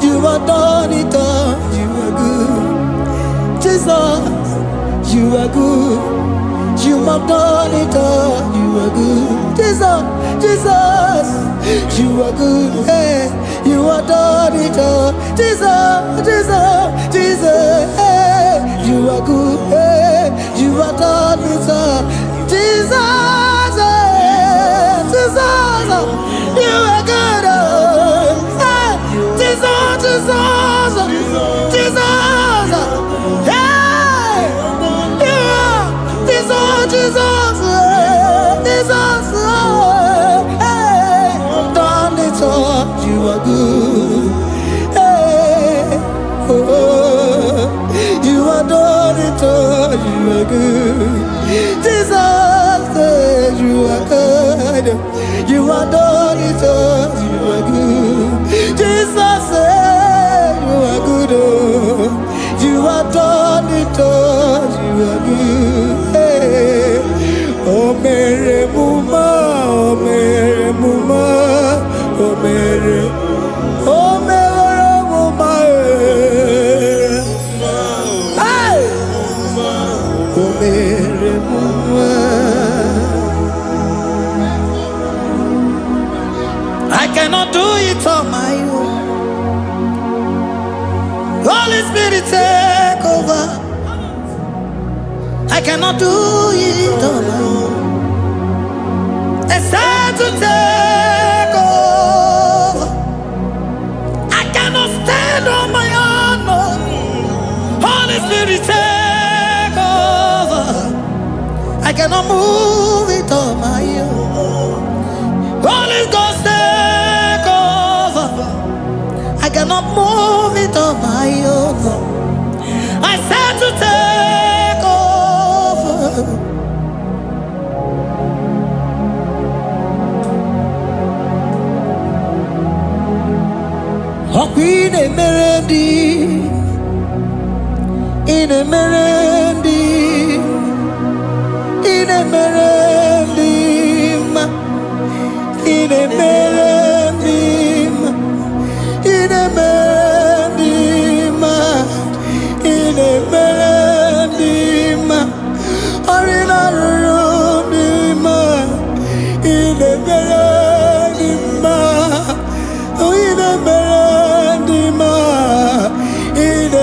You are done it all. You are good. Jesus, you are good. You have done it all. You are good. Jesus, Jesus, you are good. Hey, you have done it all. Jesus, Jesus, Jesus, hey, you are good. Hey, you have done it all. Jesus, Jesus, you are good. Jesus, Jesus, Jesus, hey, you are Jesus, Jesus, Jesus, hey, done it all, you are good. Hey, oh, you are done it all, you are good. Jesus, you are good. You are done it all, you are good. Jesus, you are good. You are done it all, you are good. Hey. Oh, Mary Muma, oh, Mary Muma, oh, Mary, oh, Mary Muma. Hey! Oh, Mary Muma. I cannot do it on my own. Holy Spirit, take over. I cannot do it on my own. It's time to take over. I cannot stand on my own. No. Holy Spirit, take over. I cannot move it on my own. Holy Ghost, take over. I cannot move it on my own. I said to take over. In a melody, in a melody, in a melody, in a melody, in a melody, in a melody, or in a room, in a melody, in a melody, in a melody, in a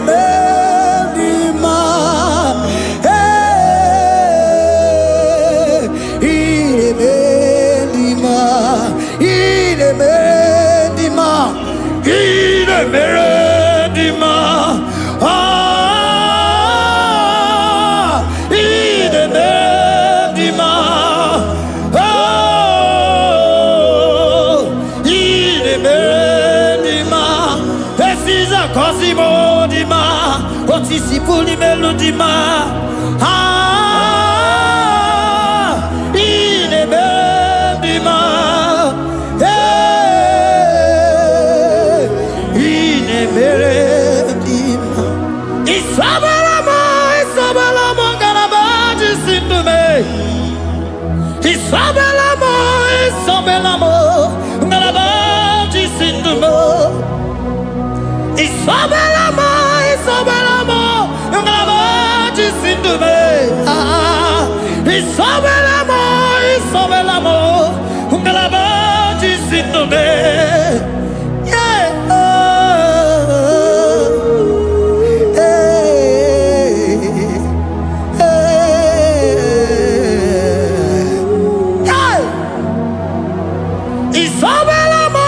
melody, hey, in a melody, in a melody, in a melody, Cosimo di ma, otisipuli melodi ma, in a melody ma, in a melody ma. Isabelamo, garabaji sindume. Isabelamo, garabaji sindume. Isabelamo, ngalabaji sindume. Isabelamo, ngalabaji sindume. Yeah. Isabelamo,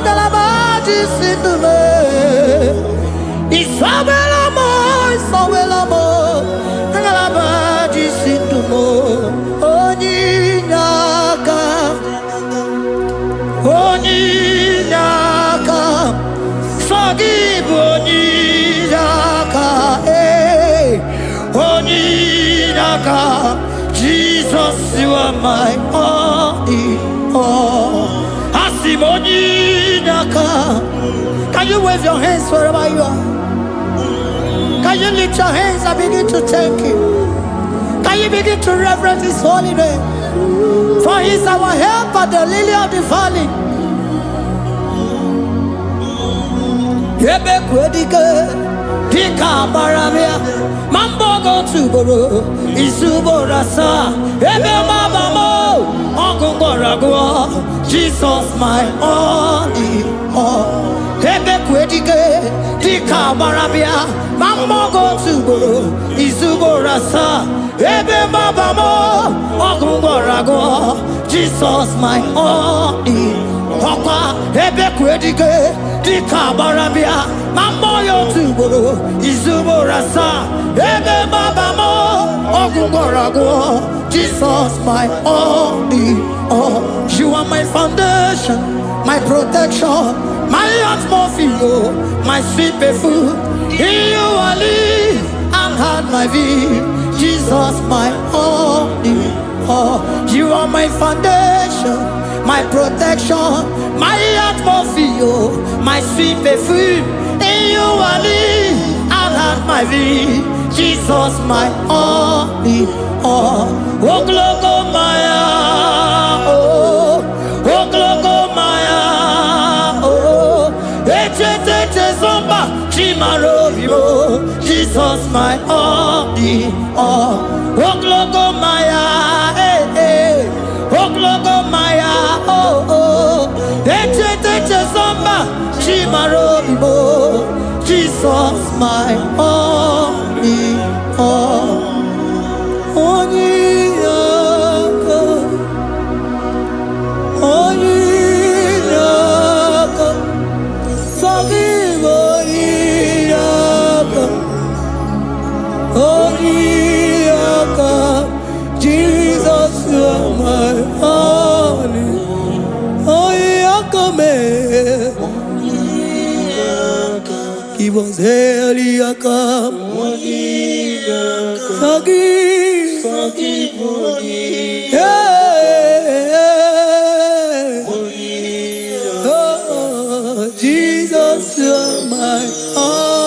ngalabaji sindume. Isabelamo, ngalabaji sindumo. Onyinaka, forgive Onyinaka, hey, Onyinaka, Jesus, you are my all in all. Asim Onyinaka. Can you wave your hands wherever you are? Can you lift your hands and begin to thank Him? Can you begin to reverence His holy name? For He is our help at the lily of the valley. Yebe kwedike, dika maramia, mambogo tuboro, isuborasa, ebe mabamo, ongungorago, Jesus my all in all. ebe kwedike dika barabia mamogo tuboro izuborasa ebe babamo ogungorago Jesus my only papa ebe kwedike dika barabia mamoyo tuboro izuborasa ebe babamo ogungorago Jesus my only you are my foundation, my protection, my atmosphere, my sweet perfume. In you I live and had my vie. Jesus, my only. You are my foundation, my protection, my atmosphere, my sweet perfume. In you I live and had my vie. Jesus, my only. Oh, glogo Maya. Jesus, my only, Oglogo Maya, Oglogo Maya, Zomba, Chimarobibo, Jesus, my only, Jesus, you are my only. He was Eliakam. Forgive. Oh, Jesus, you are my only.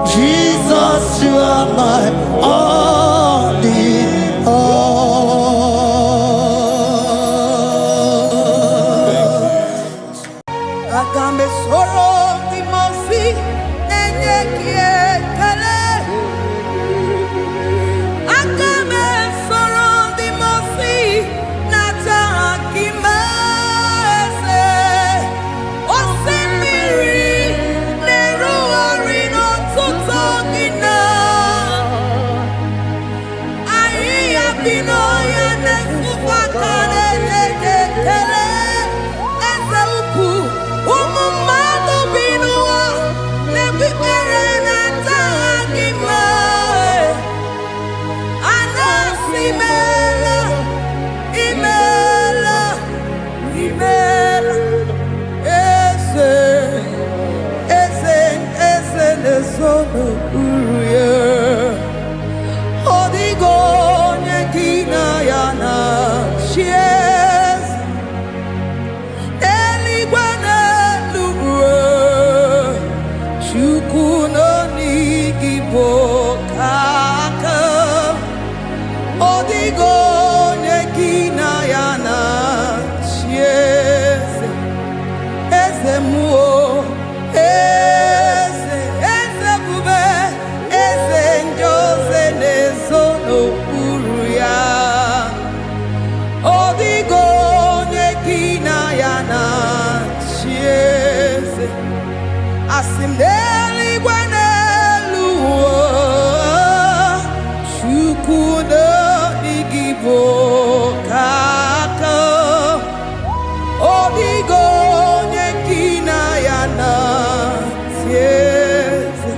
Jesus, you are my only. Agambe soro di mosi enye kiekele. Agambe soro di mosi nata akimese. Osemiri neru orino tutogina. Ayi abino ya nesufakane lekele. Asimdeli gwanelu Chukuno igibo kaka Odigo nyekina yana tieze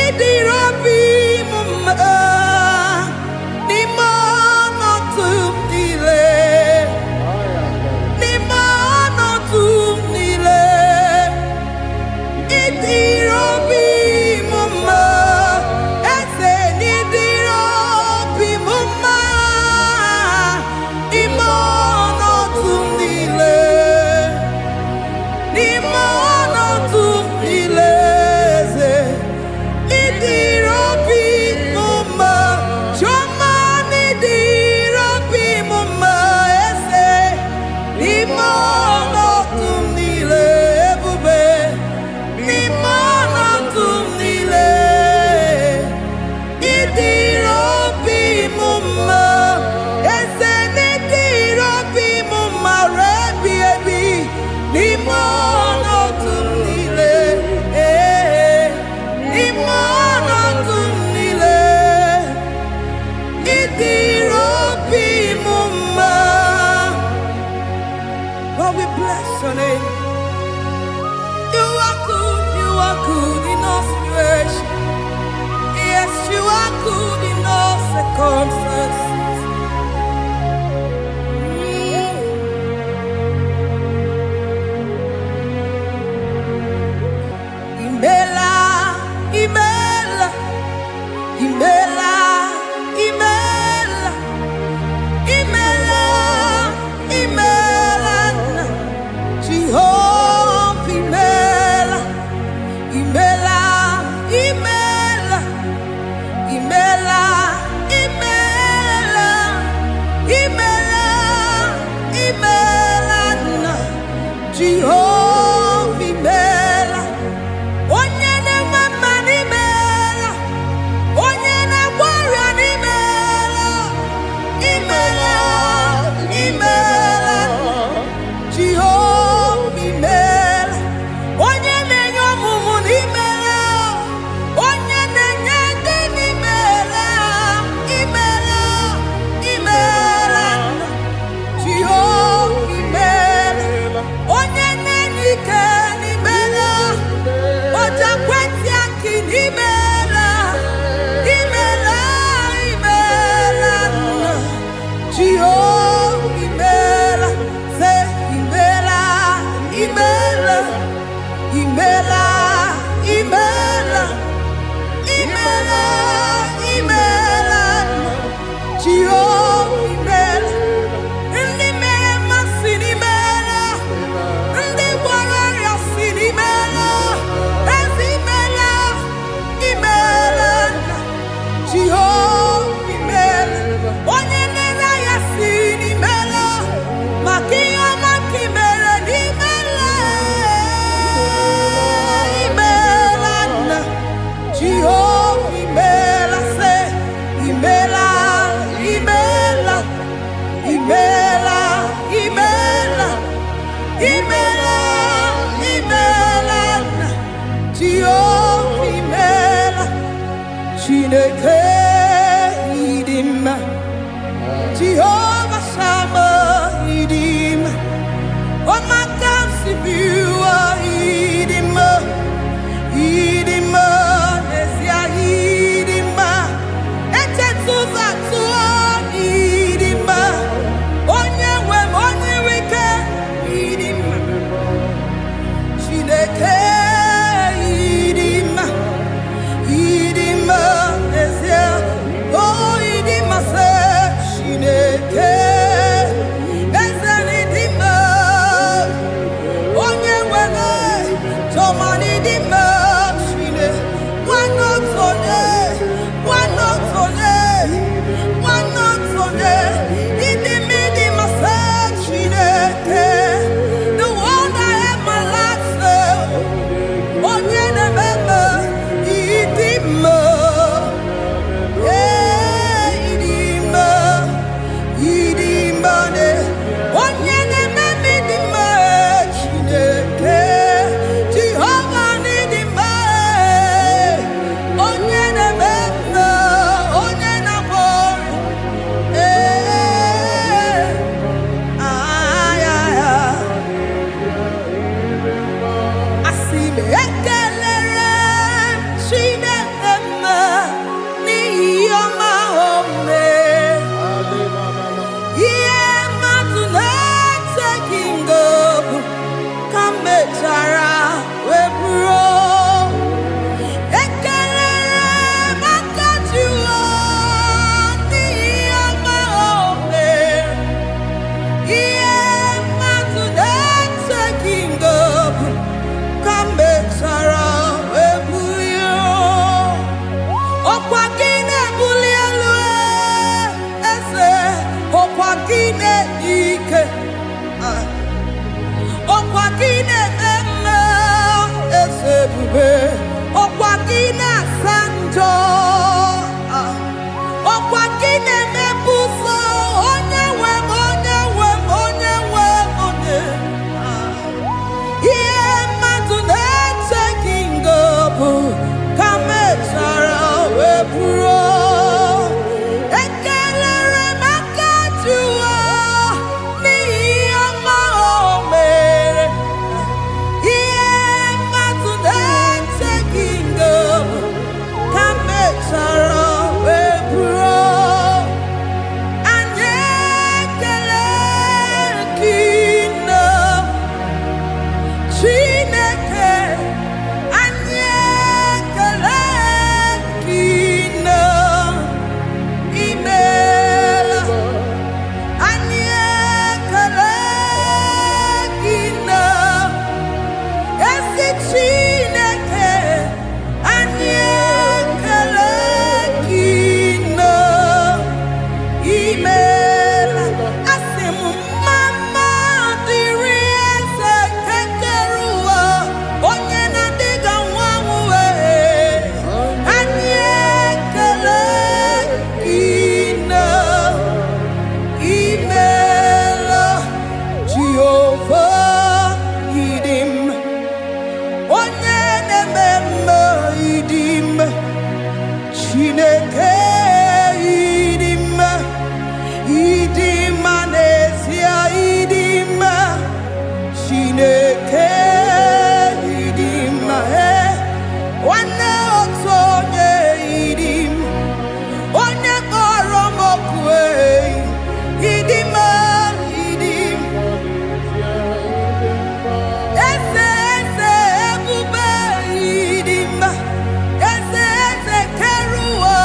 Idirobi mumma Nimono tumdile Nimono tumdile Idirobi mumma Ese nidirobi mumma Imono tumdile Nimono tumdile Idi Jehovah, Imela, say, Imela, Imela, Imela, Imela, Imela, Imela, Jehovah, Imela, Chineke, Idima, Jehovah, Sama, Idima, oh my God, Sibiwa, Idima, Idima, Nesia, Idima, Etetuza, Idima, Onye wem, Onye wike, Idima, Chineke, Idima, Idima, Nesia, oh Idima, se, Chineke, Ezen Idima, Onye weme, Toman Idima, Chine, one not the one I have my life, Onye Nebema, Idima, Idima, Idima, Onye Nebema, Idima, Chineke, Jehovah Idima, Onye Nebema, Onye Nabor, Asime ekelere Chineke n'ihi ọma o mere. Ihe mmadụ na-eteghị ngọpụ ka mechara wee bụrụ. Ekelere maka Jehova n'ihi ọma o mere. Ihe mmadụ na-eteghị ngọpụ ka mechara wee bulie. Ọkwa gị na-ebuli elu eze, ọkwa gị na-enye ike, ọkwa gị na-eme mma eze ebube, ọkwa gị na-asa njọ, ọkwa gị na-emebu ụzọ, onye nwe m, onye nwe m, onye nwe m, onye. Ihe mmadụ na-eteghị ngọpụ ka mechara wee bụrụ. Ekelere maka Jehova n'ihi ọma o mere. Ihe mmadụ na-eteghị ngọpụ ka mechara wee bụrụ. Anyị ekele gị nna Chineke, anyị ekele gị nna imeela. Anyị ekele gị nna ezi Chineke, anyị ekele gị nna imeela. Asị m mma dịrị eze nke kere ụwa, onye na-adịghị anwụ anwụ wee. Anyị ekele gị nna imeela. Jehova ịdị mma, onye na-eme mma ịdị mma. Chineke ịdị mma, ịdị mma n'ezie, ịdị mma. Chineke ịdị mma, nwanne otu onye ịdị mma, onye kpọrọ m oku, ịdị mma, ịdị mma. Eze ebube ịdị mma, eze kere ụwa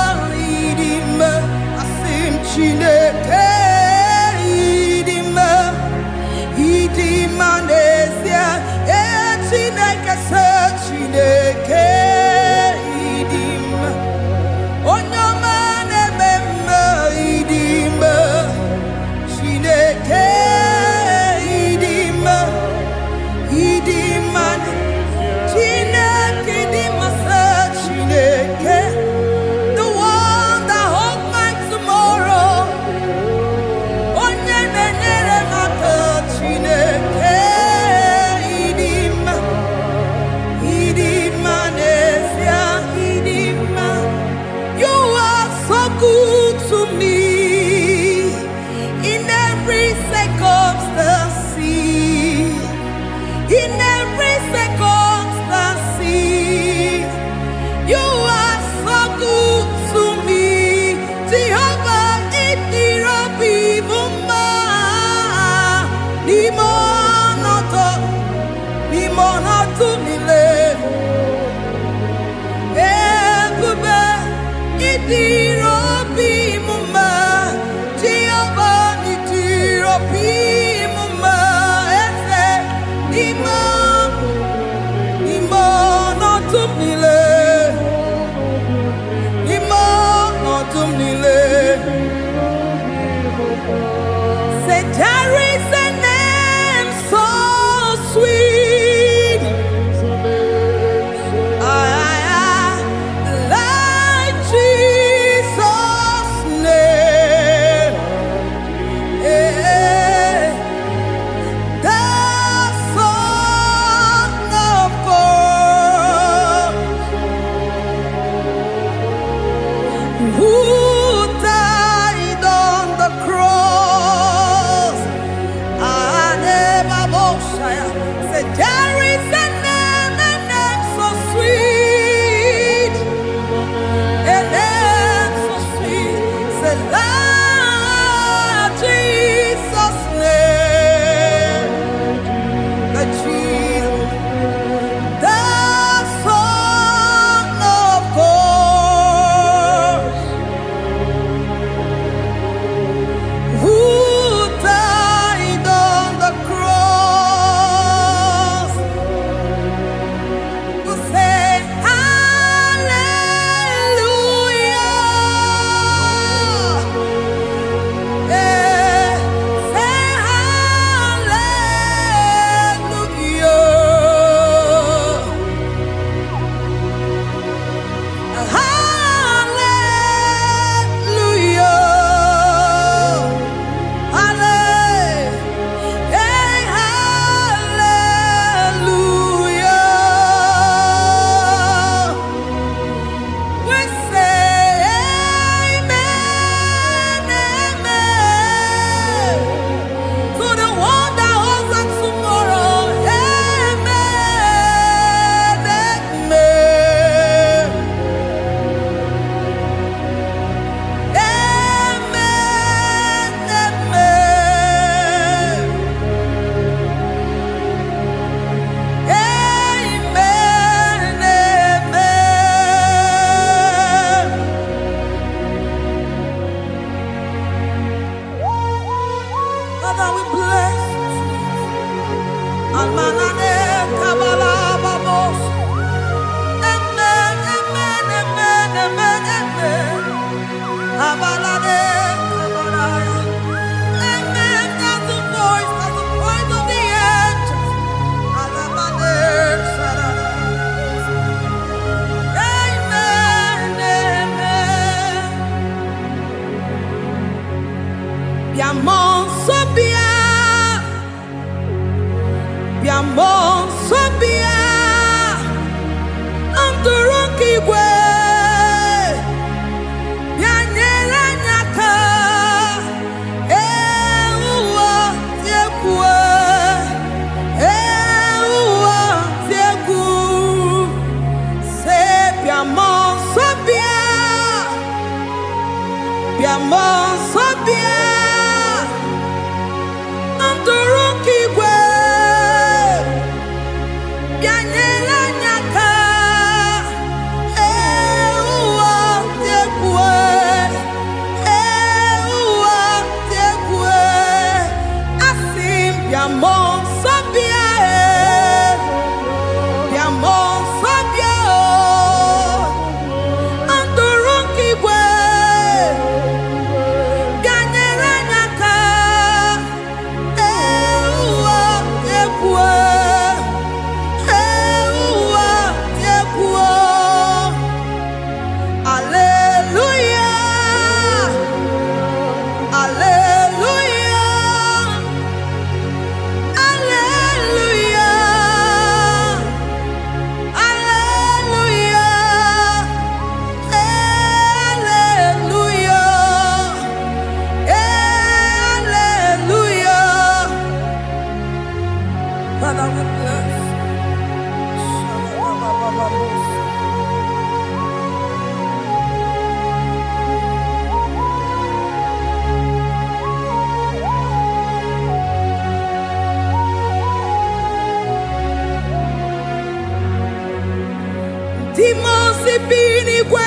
Dimos ibinigwe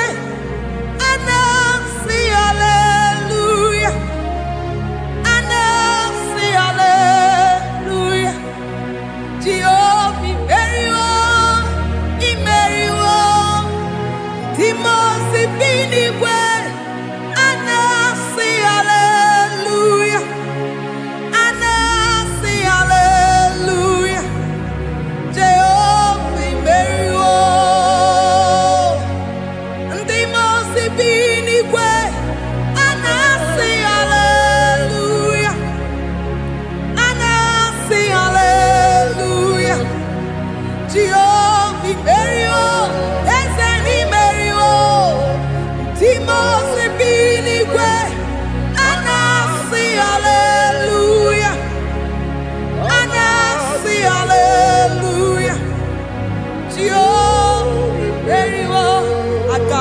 ana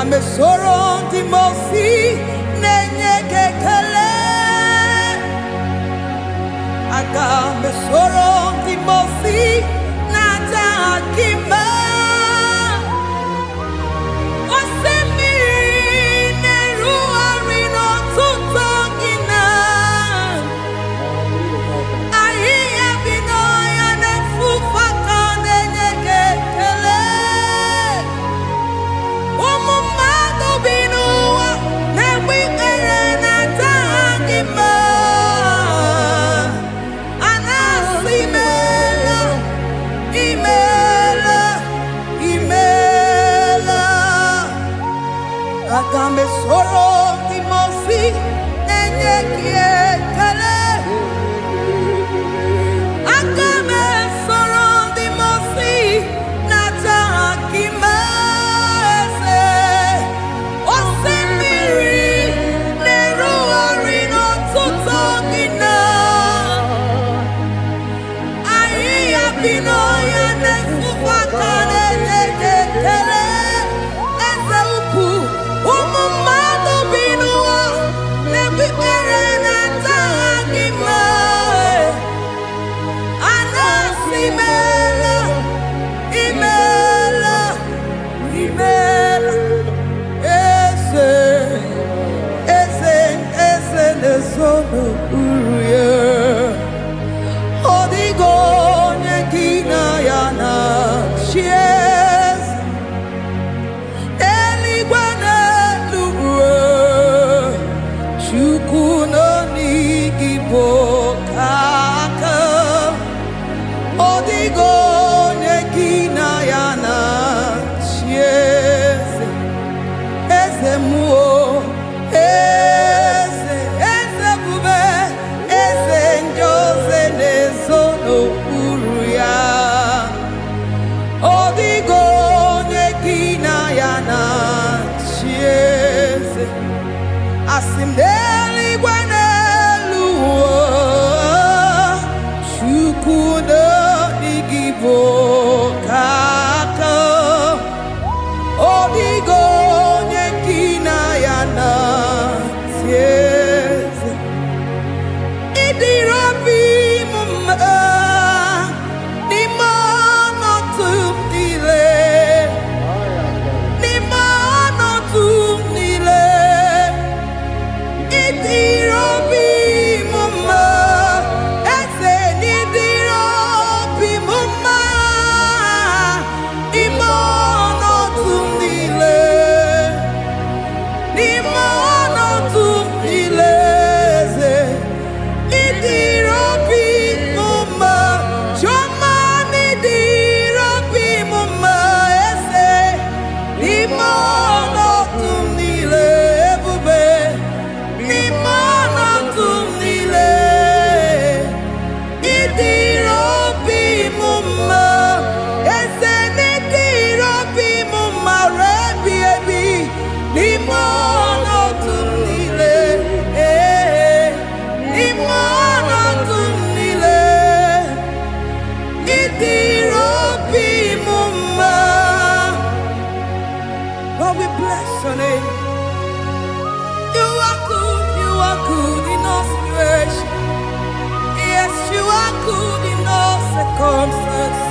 me soro di mosi nenye kekele. Aga me soro di mosi nata akima. Agame soro di mosi nenye kekele. Agame soro di mosi nata akimese. Osemiri neru arino tutogina. Ayi abino ya nefufa nenye kekele. Asimdeli gwanelu shukuno igibo kaka odigo nyekina yana sieze idirobi mumma nimano tumdile Lord, we bless your name. You are good in all situations. Yes, you are good in all circumstances.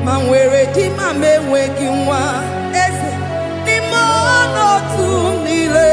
Manwere di mame weki nwa eze ni mo no tu nile